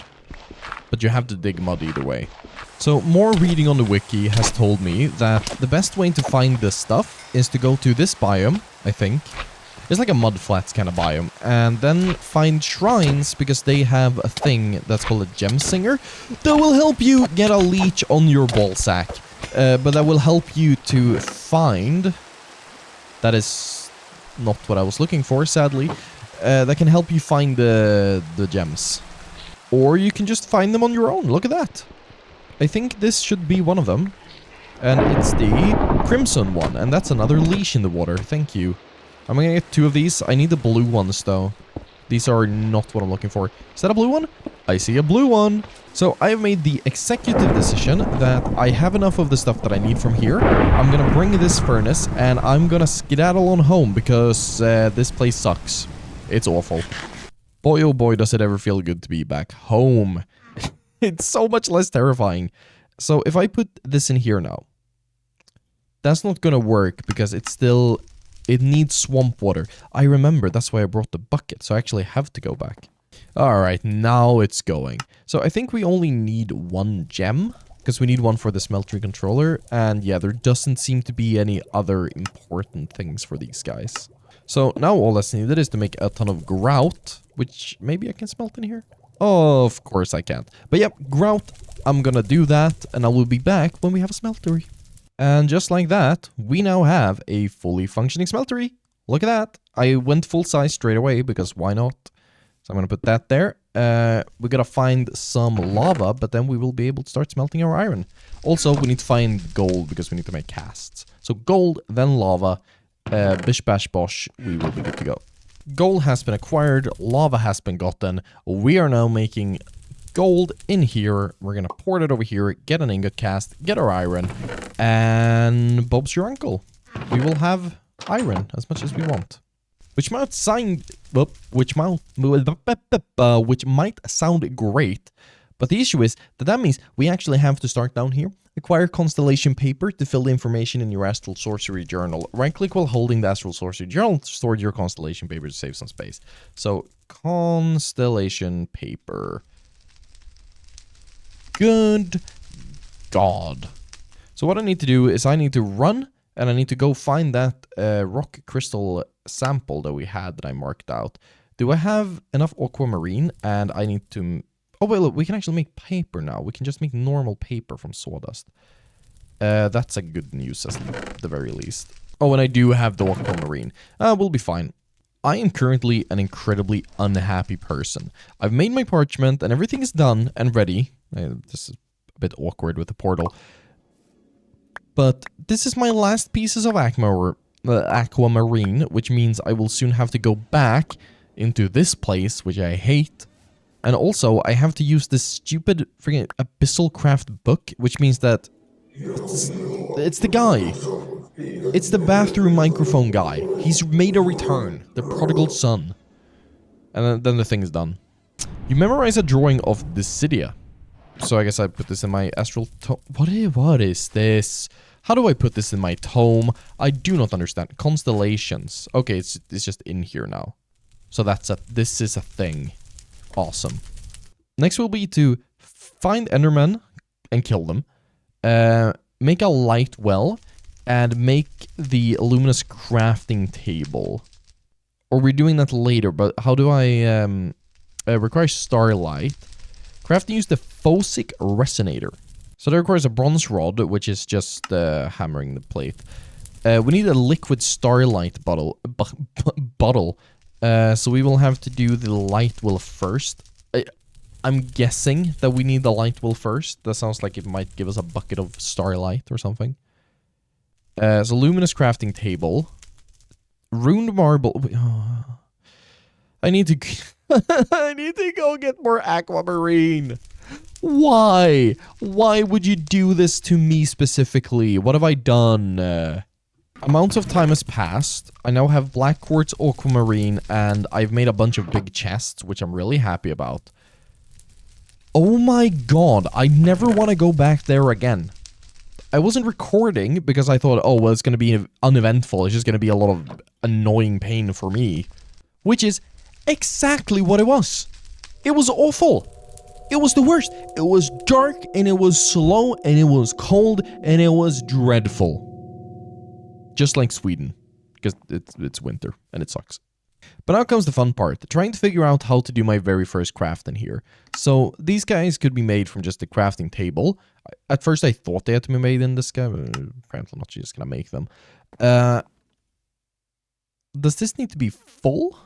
But you have to dig mud either way. So, more reading on the wiki has told me that the best way to find this stuff is to go to this biome I think. It's like a mud flats kind of biome. And then find shrines, because they have a thing that's called a gem singer that will help you get a leech on your ball sack. But that will help you to find... That is not what I was looking for, sadly. That can help you find the gems. Or you can just find them on your own. Look at that. I think this should be one of them. And it's the crimson one. And that's another leash in the water. Thank you. I'm gonna get 2 of these. I need the blue ones, though. These are not what I'm looking for. Is that a blue one? I see a blue one. So I have made the executive decision that I have enough of the stuff that I need from here. I'm gonna bring this furnace, and I'm gonna skedaddle on home, because this place sucks. It's awful. Boy, oh boy, does it ever feel good to be back home. It's so much less terrifying. So if I put this in here now, that's not gonna work, because it's still... It needs swamp water. I remember, that's why I brought the bucket, so I actually have to go back. Alright, now it's going. So I think we only need 1 gem, because we need one for the smeltery controller, and yeah, there doesn't seem to be any other important things for these guys. So now all that's needed is to make a ton of grout, which maybe I can smelt in here? Oh, of course I can't. But yep, grout, I'm gonna do that, and I will be back when we have a smeltery. And just like that, we now have a fully functioning smeltery. Look at that. I went full size straight away, because why not? So I'm going to put that there. We got to find some lava, but then we will be able to start smelting our iron. Also, we need to find gold, because we need to make casts. So gold, then lava, bish bash bosh, we will be good to go. Gold has been acquired, lava has been gotten. We are now making... gold in here. We're gonna port it over here, get an ingot cast, get our iron, and Bob's your uncle. We will have iron as much as we want. Which might sound great, but the issue is that means we actually have to start down here. Acquire constellation paper to fill the information in your astral sorcery journal. Right click while holding the astral sorcery journal to store your constellation paper to save some space. So constellation paper. Good God. So what I need to do is I need to run, and I need to go find that rock crystal sample that we had that I marked out. Do I have enough aquamarine? And I need to... Oh, wait, look, we can actually make paper now. We can just make normal paper from sawdust. That's a good news at the very least. Oh, and I do have the aquamarine. We'll be fine. I am currently an incredibly unhappy person. I've made my parchment, and everything is done and ready. This is a bit awkward with the portal. But this is my last pieces of aquamarine, which means I will soon have to go back into this place, which I hate. And also, I have to use this stupid freaking Abyssal Craft book, which means that it's the guy. It's the bathroom microphone guy. He's made a return. The prodigal son. And then the thing is done. You memorize a drawing of Dissidia. So I guess I put this in my astral tome. What is this? How do I put this in my tome? I do not understand. Constellations. Okay, it's just in here now. So this is a thing. Awesome. Next will be to find Endermen and kill them. Make a light well. And make the luminous crafting table. Or we're doing that later, but how do I... requires starlight. Crafting use the Phosic Resonator. So that requires a bronze rod, which is just hammering the plate. We need a liquid starlight bottle. So we will have to do the light will first. I'm guessing that we need the light will first. That sounds like it might give us a bucket of starlight or something. So luminous crafting table. Runed marble. I need to... I need to go get more aquamarine. Why? Why would you do this to me specifically? What have I done? Amounts of time has passed. I now have black quartz, aquamarine, and I've made a bunch of big chests, which I'm really happy about. Oh my god, I never want to go back there again. I wasn't recording because I thought, oh, well, it's going to be uneventful. It's just going to be a lot of annoying pain for me. Which is exactly what it was. It was awful. It was the worst. It was dark, and it was slow, and it was cold, and it was dreadful. Just like Sweden. because it's winter and it sucks. But now comes the fun part, trying to figure out how to do my very first craft in here. So these guys could be made from just a crafting table. At first I thought they had to be made in this guy, but apparently not, just gonna make them. Does this need to be full?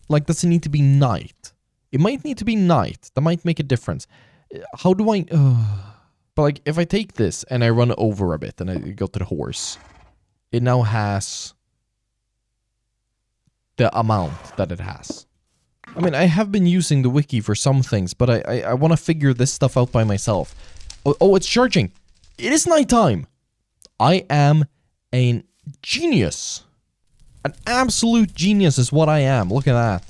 Like, does it need to be night? It might need to be night. That might make a difference. How do I... But like, if I take this and I run over a bit and I go to the horse, it now has... the amount that it has. I mean, I have been using the wiki for some things, but I want to figure this stuff out by myself. Oh, it's charging. It is nighttime. I am a genius. An absolute genius is what I am. Look at that.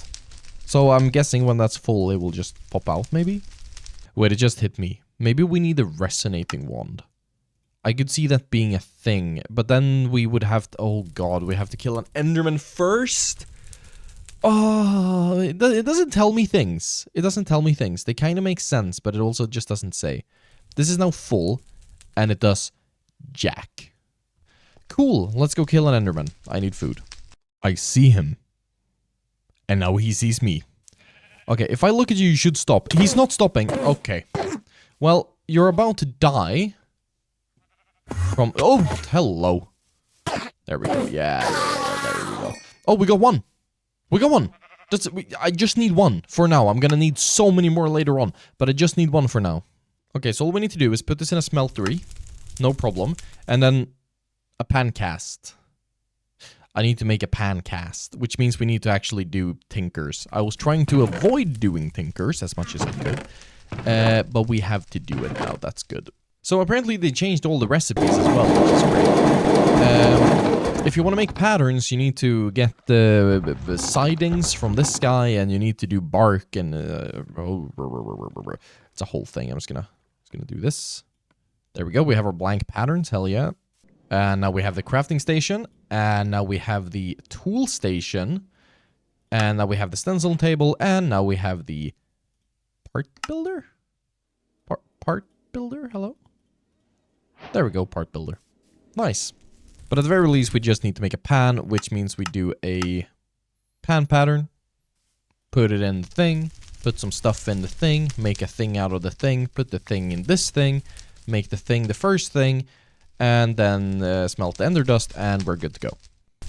So I'm guessing when that's full, it will just pop out, maybe? Wait, it just hit me. Maybe we need a resonating wand. I could see that being a thing, but then we would have to... Oh god, we have to kill an Enderman first? Oh, it doesn't tell me things. It doesn't tell me things. They kind of make sense, but it also just doesn't say. This is now full, and it does jack. Cool, let's go kill an Enderman. I need food. I see him. And now he sees me. Okay, if I look at you, you should stop. He's not stopping. Okay. Well, you're about to die. From... Oh, hello. There we go. Yeah, there we go. Oh, we got one. We got one. I just need one for now. I'm gonna need so many more later on, but I just need one for now. Okay, so all we need to do is put this in a smeltery. No problem. And then a pan cast. I need to make a pan cast, which means we need to actually do tinkers. I was trying to avoid doing tinkers as much as I could, but we have to do it now. That's good. So apparently they changed all the recipes as well, which is great. If you want to make patterns, you need to get the sidings from this guy, and you need to do bark, and it's a whole thing. I'm just gonna do this. There we go. We have our blank patterns. Hell yeah. And now we have the crafting station, and now we have the tool station, and now we have the stencil table, and now we have the part builder? Part builder? Hello? There we go, part builder. Nice. But at the very least, we just need to make a pan, which means we do a pan pattern, put it in the thing, put some stuff in the thing, make a thing out of the thing, put the thing in this thing, make the thing the first thing, and then smelt the ender dust, and we're good to go.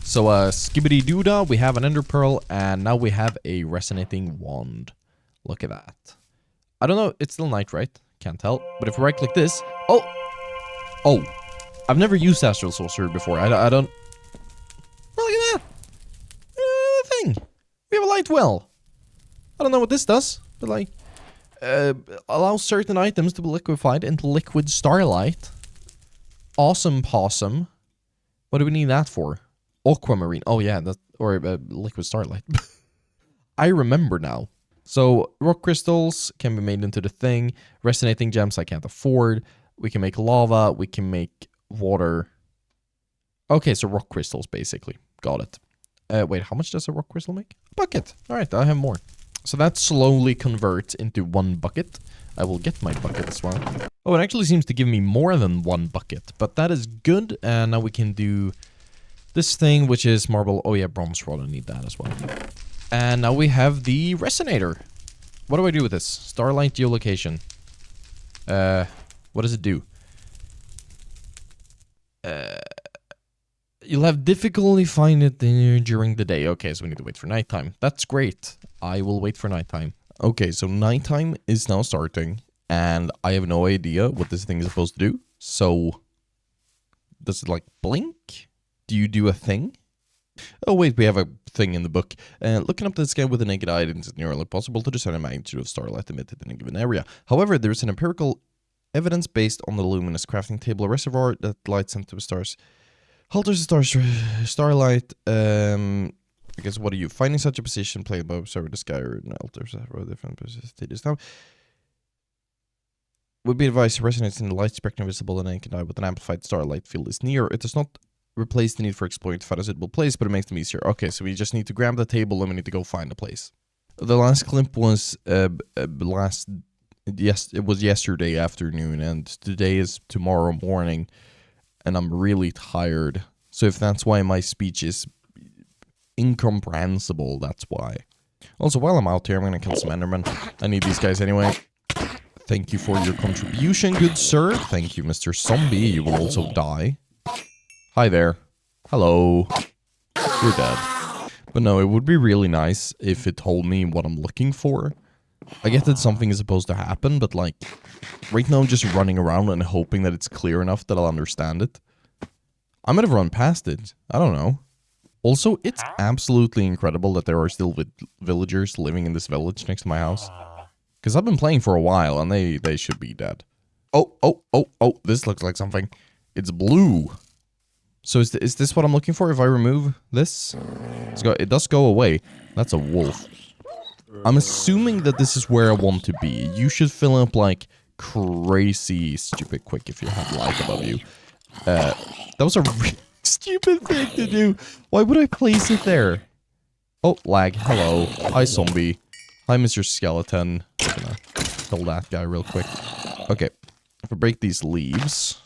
So, skibbity doodah, we have an ender pearl, and now we have a resonating wand. Look at that. I don't know, it's still night, right? Can't tell. But if we right click this... Oh! Oh! I've never used Astral Sorcerer before. I don't... Oh, look at that! Thing! We have a light well. I don't know what this does, but like... allows certain items to be liquefied into liquid starlight. Awesome possum. What do we need that for? Aquamarine. Oh yeah, that, or liquid starlight. I remember now. So rock crystals can be made into the thing. Resonating gems I can't afford. We can make lava. We can make water. Okay, so rock crystals basically. Got it. Wait, how much does a rock crystal make? A bucket. All right, I have more. So that slowly converts into one bucket. I will get my bucket as well. Oh, it actually seems to give me more than one bucket, but that is good. And now we can do this thing, which is marble. Oh yeah, bronze rod. I need that as well. And now we have the resonator. What do I do with this? Starlight geolocation. What does it do? You'll have difficulty find it during the day. Okay, so we need to wait for nighttime. That's great. I will wait for nighttime. Okay, so nighttime is now starting, and I have no idea what this thing is supposed to do. So, does it like blink? Do you do a thing? Oh wait, we have a thing in the book. Looking up the sky with the naked eye, it is nearly possible to discern a magnitude of starlight emitted in a given area. However, there is an empirical evidence based on the luminous crafting table reservoir that lights into the stars. Halters the starlight. I guess, what are you? Finding such a position, played by observer the sky or an altar several different stages. Now, would be advised to resonate in the light spectrum visible in the naked eye with an amplified starlight field is near. It does not replace the need for exploring to find a suitable place, but it makes them easier. Okay, so we just need to grab the table and we need to go find a place. The last clip was it was yesterday afternoon, and today is tomorrow morning, and I'm really tired. So if that's why my speech is incomprehensible, that's why. Also, while I'm out here, I'm gonna kill some Endermen. I need these guys anyway. Thank you for your contribution, good sir. Thank you, Mr. Zombie. You will also die. Hi there. Hello. You're dead. But no, it would be really nice if it told me what I'm looking for. I get that something is supposed to happen, but like, right now I'm just running around and hoping that it's clear enough that I'll understand it. I might have run past it. I don't know. Also, it's absolutely incredible that there are still villagers living in this village next to my house. Because I've been playing for a while, and they should be dead. Oh, this looks like something. It's blue. So is this what I'm looking for if I remove this? It does go away. That's a wolf. I'm assuming that this is where I want to be. You should fill up like crazy stupid quick if you have light above you. That was a really stupid thing to do. Why would I place it there? Oh, lag. Hello. Hi, zombie. Hi, Mr. Skeleton. I'm gonna kill that guy real quick. Okay. If I break these leaves,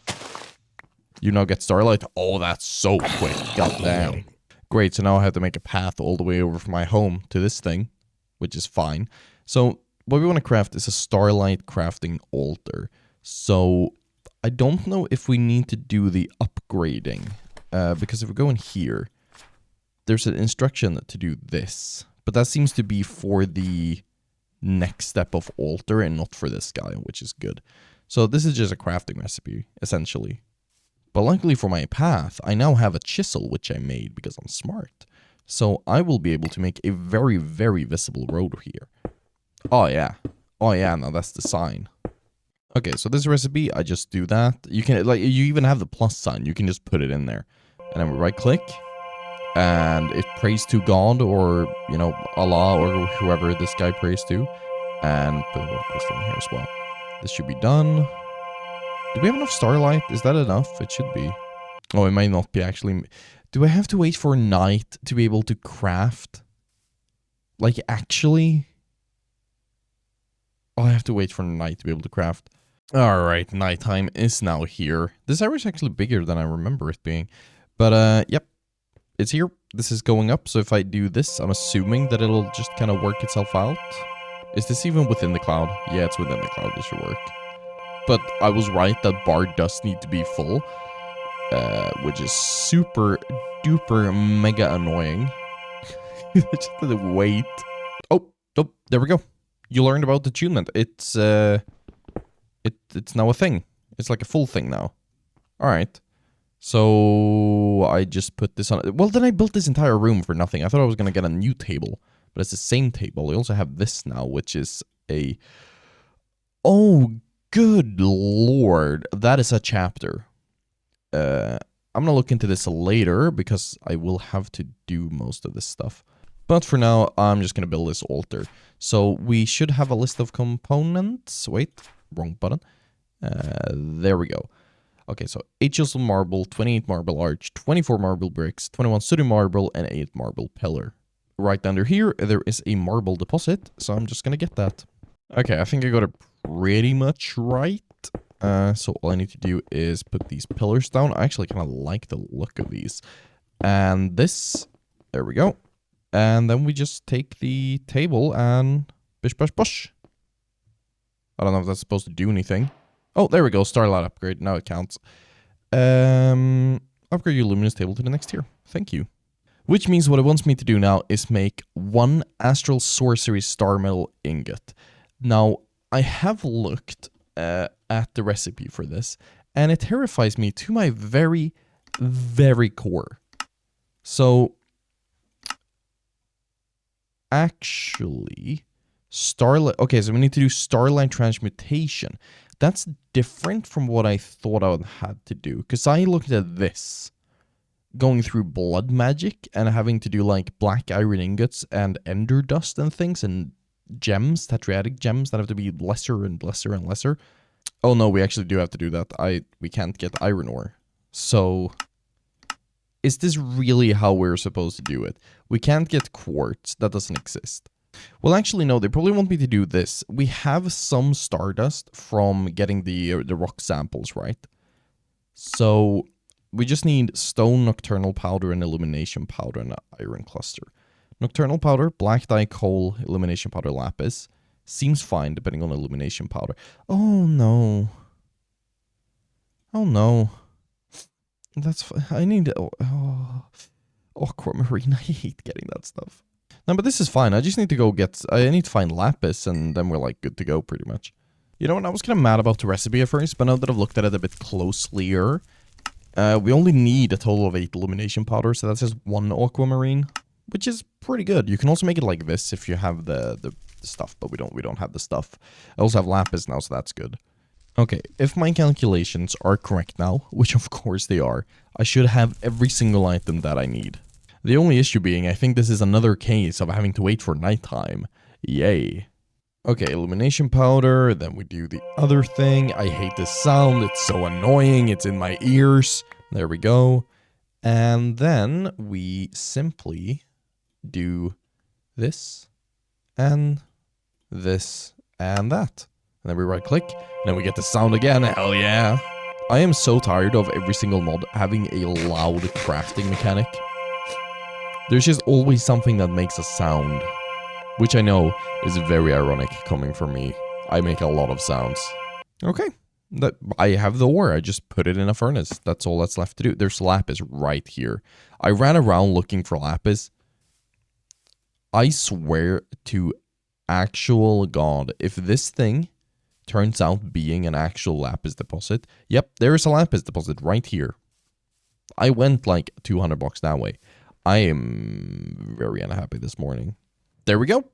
you now get starlight. Oh, that's so quick. God damn. Great, so now I have to make a path all the way over from my home to this thing, which is fine. So what we want to craft is a starlight crafting altar. So I don't know if we need to do the upgrading, because if we go in here, there's an instruction to do this, but that seems to be for the next step of altar and not for this guy, which is good. So this is just a crafting recipe, essentially. But luckily for my path, I now have a chisel, which I made because I'm smart. So I will be able to make a very, very visible road here. Oh yeah. Oh yeah, now that's the sign. Okay, so this recipe, I just do that. You can, like, you even have the plus sign. You can just put it in there. And then we right click. And it prays to God or, you know, Allah or whoever this guy prays to. And put a little crystal in here as well. This should be done. Do we have enough starlight? Is that enough? It should be. Oh, it might not be actually. Do I have to wait for night to be able to craft? Like, actually? Oh, I have to wait for night to be able to craft. Alright, nighttime is now here. This area is actually bigger than I remember it being. But, yep. It's here. This is going up, so if I do this, I'm assuming that it'll just kind of work itself out. Is this even within the cloud? Yeah, it's within the cloud. This should work. But I was right, that bar does need to be full. Which is super duper mega annoying. Just have to wait. Oh, there we go. You learned about the attunement. It's now a thing. It's like a full thing now. Alright. So I just put this on. Well, then I built this entire room for nothing. I thought I was gonna get a new table. But it's the same table. I also have this now, which is a... Oh, good lord. That is a chapter. I'm gonna look into this later because I will have to do most of this stuff. But for now, I'm just gonna build this altar. So we should have a list of components. Wait, wrong button. There we go. Okay, so 8 chisel marble, 28 marble arch, 24 marble bricks, 21 sooty marble, and 8 marble pillar. Right under here, there is a marble deposit, so I'm just gonna get that. Okay, I think I got it pretty much right. So all I need to do is put these pillars down. I actually kind of like the look of these. And this, there we go. And then we just take the table and bish bash bush. I don't know if that's supposed to do anything. Oh, there we go, starlight upgrade, now it counts. Upgrade your luminous table to the next tier, thank you. Which means what it wants me to do now is make 1 astral sorcery star metal ingot. Now, I have looked at the recipe for this, and it terrifies me to my very, very core. So, actually, starlight... Okay, so we need to do starlight transmutation. That's different from what I thought I had to do, because I looked at this, going through blood magic, and having to do, like, black iron ingots, and ender dust and things, and gems, tetradic gems that have to be lesser and lesser and lesser. Oh no, we actually do have to do that. We can't get iron ore. So, is this really how we're supposed to do it? We can't get quartz. That doesn't exist. Well, actually, no. They probably want me to do this. We have some stardust from getting the rock samples, right? So, we just need stone, nocturnal powder, and illumination powder, and an iron cluster. Nocturnal powder, black dye, coal, illumination powder, lapis. Seems fine depending on illumination powder. Oh no. Oh no. That's I need aquamarine. I hate getting that stuff. No, but this is fine. I just need to go I need to find lapis, and then we're like good to go pretty much. You know what? I was kind of mad about the recipe at first, but now that I've looked at it a bit closelier, we only need a total of 8 illumination powder, so that's just 1 aquamarine, which is pretty good. You can also make it like this if you have the stuff, but we don't have the stuff. I also have lapis now, so that's good. Okay, if my calculations are correct now, which of course they are, I should have every single item that I need. The only issue being, I think this is another case of having to wait for nighttime. Yay. Okay, illumination powder, then we do the other thing. I hate this sound, it's so annoying, it's in my ears. There we go. And then we simply do this, and this, and that. And then we right click, and then we get the sound again, hell yeah. I am so tired of every single mod having a loud crafting mechanic. There's just always something that makes a sound. Which I know is very ironic coming from me. I make a lot of sounds. Okay. I have the ore. I just put it in a furnace. That's all that's left to do. There's lapis right here. I ran around looking for lapis. I swear to actual God, if this thing turns out being an actual lapis deposit. Yep, there is a lapis deposit right here. I went like 200 blocks that way. I am very unhappy this morning. There we go.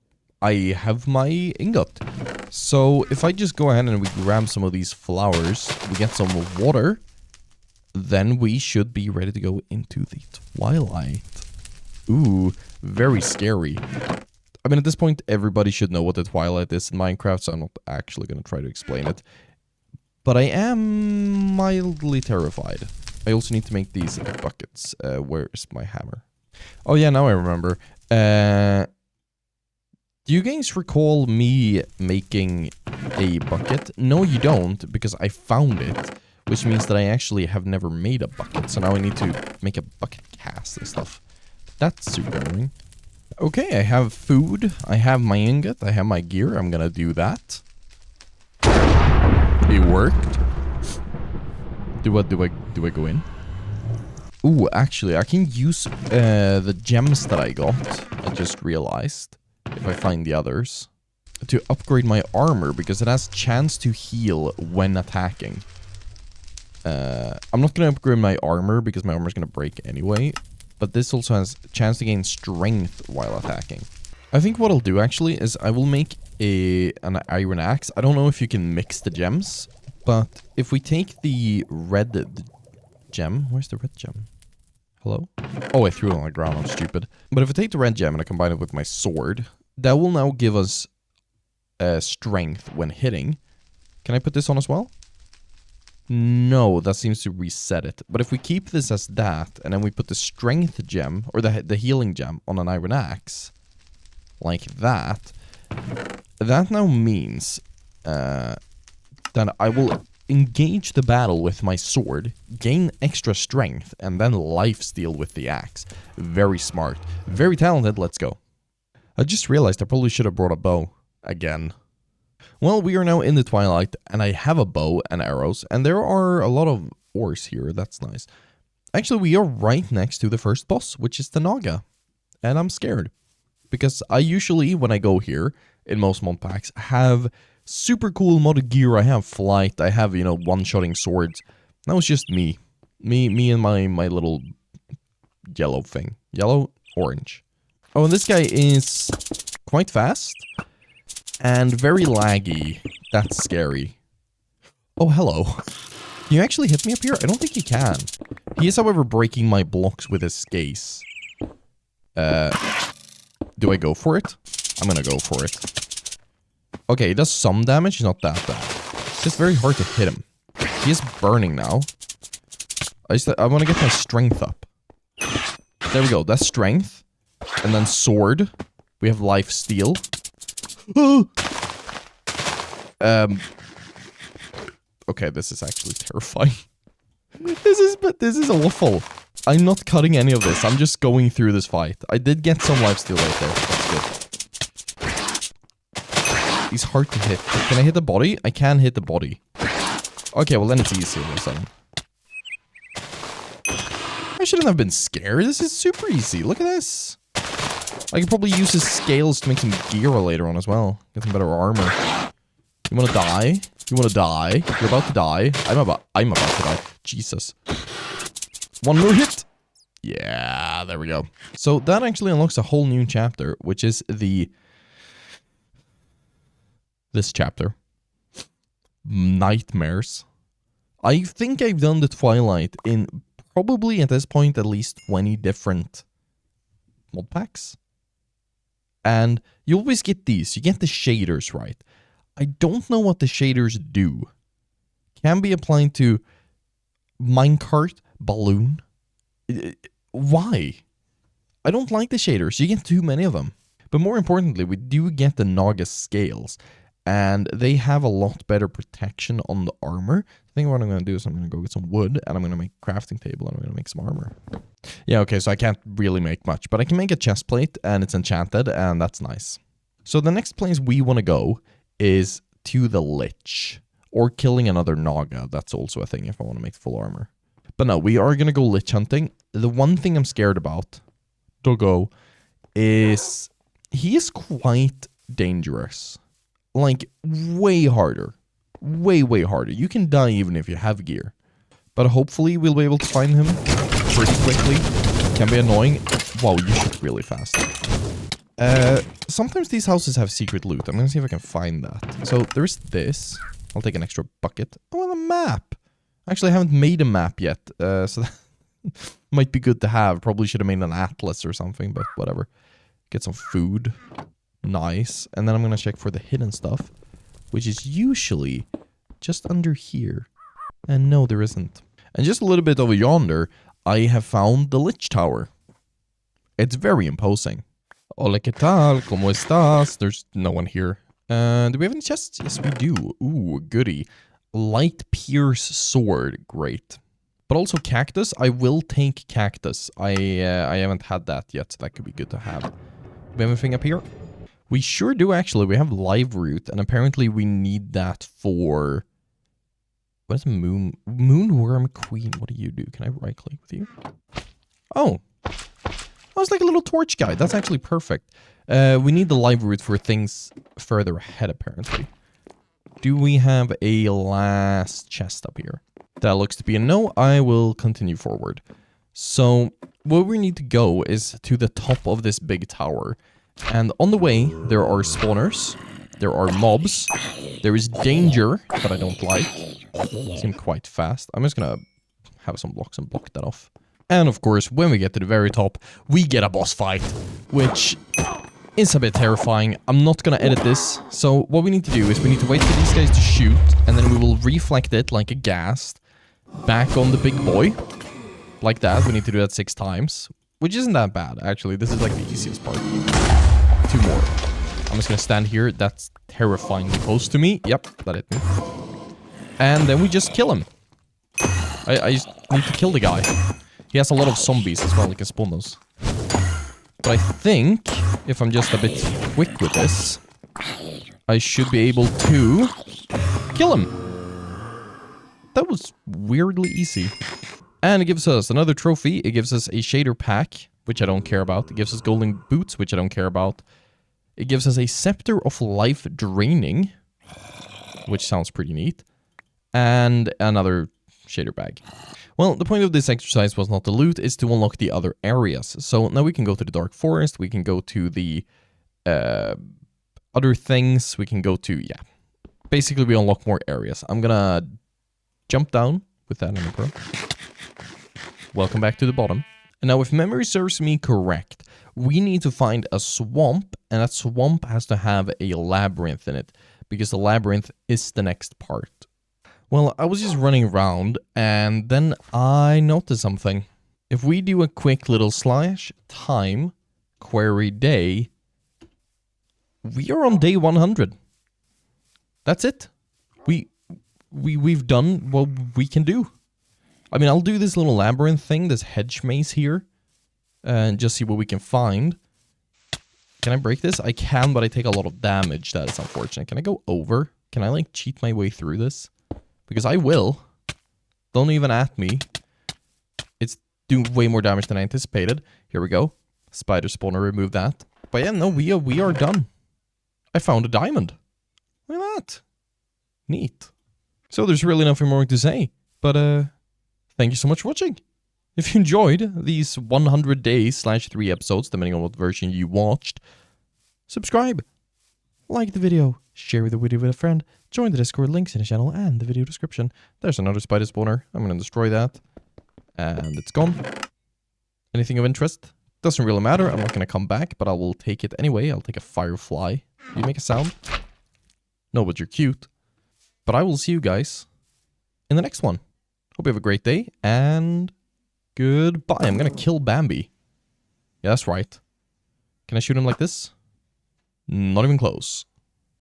I have my ingot. So if I just go ahead and we grab some of these flowers, we get some water, then we should be ready to go into the Twilight. Ooh, very scary. I mean, at this point, everybody should know what the Twilight is in Minecraft, so I'm not actually going to try to explain it. But I am mildly terrified. I also need to make these buckets. Where's my hammer? Oh yeah, now I remember. Do you guys recall me making a bucket? No, you don't, because I found it, which means that I actually have never made a bucket. So now I need to make a bucket cast and stuff. That's super annoying. Okay, I have food. I have my ingot. I have my gear. I'm gonna do that. It worked. Do I go in? Ooh, actually, I can use the gems that I got. I just realized. If I find the others, to upgrade my armor, because it has chance to heal when attacking. I'm not going to upgrade my armor, because my armor is going to break anyway, but this also has chance to gain strength while attacking. I think what I'll do, actually, is I will make an iron axe. I don't know if you can mix the gems, but if we take the red gem... Where's the red gem? Hello? Oh, I threw it on the ground, I'm stupid. But if I take the red gem and I combine it with my sword, that will now give us strength when hitting. Can I put this on as well? No, that seems to reset it. But if we keep this as that, and then we put the strength gem, or the healing gem, on an iron axe, like that, that now means that I will engage the battle with my sword, gain extra strength, and then lifesteal with the axe. Very smart. Very talented, let's go. I just realized I probably should have brought a bow. Again. Well, we are now in the Twilight, and I have a bow and arrows, and there are a lot of ores here, that's nice. Actually, we are right next to the first boss, which is the Naga. And I'm scared. Because I usually, when I go here, in most mod packs, have super cool modded gear. I have flight, I have, you know, one-shotting swords. That was just me. Me and my little yellow thing. Yellow? Orange. Oh, and this guy is quite fast. And very laggy. That's scary. Oh, hello. Can you actually hit me up here? I don't think he can. He is, however, breaking my blocks with his scase. Do I go for it? I'm gonna go for it. Okay, he does some damage. He's not that bad. It's just very hard to hit him. He is burning now. I want to get my strength up. There we go. That's strength. And then sword. We have life steal. Okay, this is actually terrifying. This is awful. I'm not cutting any of this. I'm just going through this fight. I did get some lifesteal right there. That's good. He's hard to hit. Can I hit the body? I can hit the body. Okay, well then it's easy all of a sudden. I shouldn't have been scared. This is super easy. Look at this. I could probably use his scales to make some gear later on as well. Get some better armor. You wanna die? You wanna die? You're about to die. I'm about to die. Jesus. One more hit. Yeah, there we go. So that actually unlocks a whole new chapter, which is this chapter. Nightmares. I think I've done the Twilight in probably at this point at least 20 different mod packs. And you always get these. You get the shaders right. I don't know what the shaders do. Can be applied to minecart, balloon. Why? I don't like the shaders. You get too many of them. But more importantly, we do get the Naga scales. And they have a lot better protection on the armor. I think what I'm going to do is I'm going to go get some wood. And I'm going to make a crafting table. And I'm going to make some armor. Yeah, okay, so I can't really make much. But I can make a chest plate. And it's enchanted. And that's nice. So the next place we want to go is to the Lich. Or killing another Naga. That's also a thing if I want to make full armor. But no, we are going to go Lich hunting. The one thing I'm scared about, Doggo, is he is quite dangerous. Like, way harder. Way, way harder. You can die even if you have gear. But hopefully we'll be able to find him pretty quickly. Can be annoying. Wow, you shoot really fast. Sometimes these houses have secret loot. I'm going to see if I can find that. So there's this. I'll take an extra bucket. Oh, and a map. Actually, I haven't made a map yet. So that might be good to have. Probably should have made an atlas or something, but whatever. Get some food. Nice. And then I'm going to check for the hidden stuff, which is usually just under here. And no, there isn't. And just a little bit over yonder, I have found the Lich Tower. It's very imposing. Hola, ¿qué tal? ¿Cómo estás? There's no one here. Do we have any chests? Yes, we do. Ooh, goody. Light Pierce Sword. Great. But also Cactus. I will take Cactus. I haven't had that yet, so that could be good to have. Do we have anything up here? We sure do, actually. We have Live Root, and apparently we need that for... What is Moonworm Queen? What do you do? Can I right-click with you? Oh. Oh, it's like a little torch guy. That's actually perfect. We need the Live Root for things further ahead, apparently. Do we have a last chest up here? That looks to be a no. I will continue forward. So, where we need to go is to the top of this big tower. And on the way, there are spawners. There are mobs. There is danger that I don't like. Seem quite fast. I'm just gonna have some blocks and block that off. And of course, when we get to the very top, we get a boss fight, which is a bit terrifying. I'm not gonna edit this. So what we need to do is we need to wait for these guys to shoot, and then we will reflect it like a ghast back on the big boy. Like that. We need to do that 6 times, which isn't that bad, actually. This is like the easiest part. 2 more. I'm just gonna stand here. That's terrifyingly close to me. Yep, that hit me. And then we just kill him. I just need to kill the guy. He has a lot of zombies as well. He can spawn those. But I think if I'm just a bit quick with this, I should be able to kill him. That was weirdly easy. And it gives us another trophy. It gives us a shader pack, which I don't care about. It gives us golden boots, which I don't care about. It gives us a scepter of life draining, which sounds pretty neat. And another shader bag. Well, the point of this exercise was not to loot, it's to unlock the other areas. So now we can go to the Dark Forest, we can go to the other things, we can go to, yeah. Basically, we unlock more areas. I'm gonna jump down with that Emperor. Welcome back to the bottom. And now, if memory serves me correct, we need to find a swamp, and that swamp has to have a labyrinth in it, because the labyrinth is the next part. Well, I was just running around, and then I noticed something. If we do a quick little / time query day, we are on day 100. That's it. We've done what we can do. I mean, I'll do this little labyrinth thing, this hedge maze here, and just see what we can find. Can I break this? I can, but I take a lot of damage. That is unfortunate. Can I go over? Can I, like, cheat my way through this? Because I will. Don't even at me. It's doing way more damage than I anticipated. Here we go. Spider spawner, remove that. But yeah, no, we are done. I found a diamond. Look at that. Neat. So there's really nothing more to say. But, thank you so much for watching. If you enjoyed these 100 days / 3 episodes, depending on what version you watched, subscribe, like the video, share the video with a friend, join the Discord, links in the channel and the video description. There's another spider spawner. I'm going to destroy that. And it's gone. Anything of interest? Doesn't really matter. I'm not going to come back, but I will take it anyway. I'll take a firefly. Do you make a sound? No, but you're cute. But I will see you guys in the next one. Hope you have a great day, and goodbye. I'm gonna kill Bambi. Yeah, that's right. Can I shoot him like this? Not even close.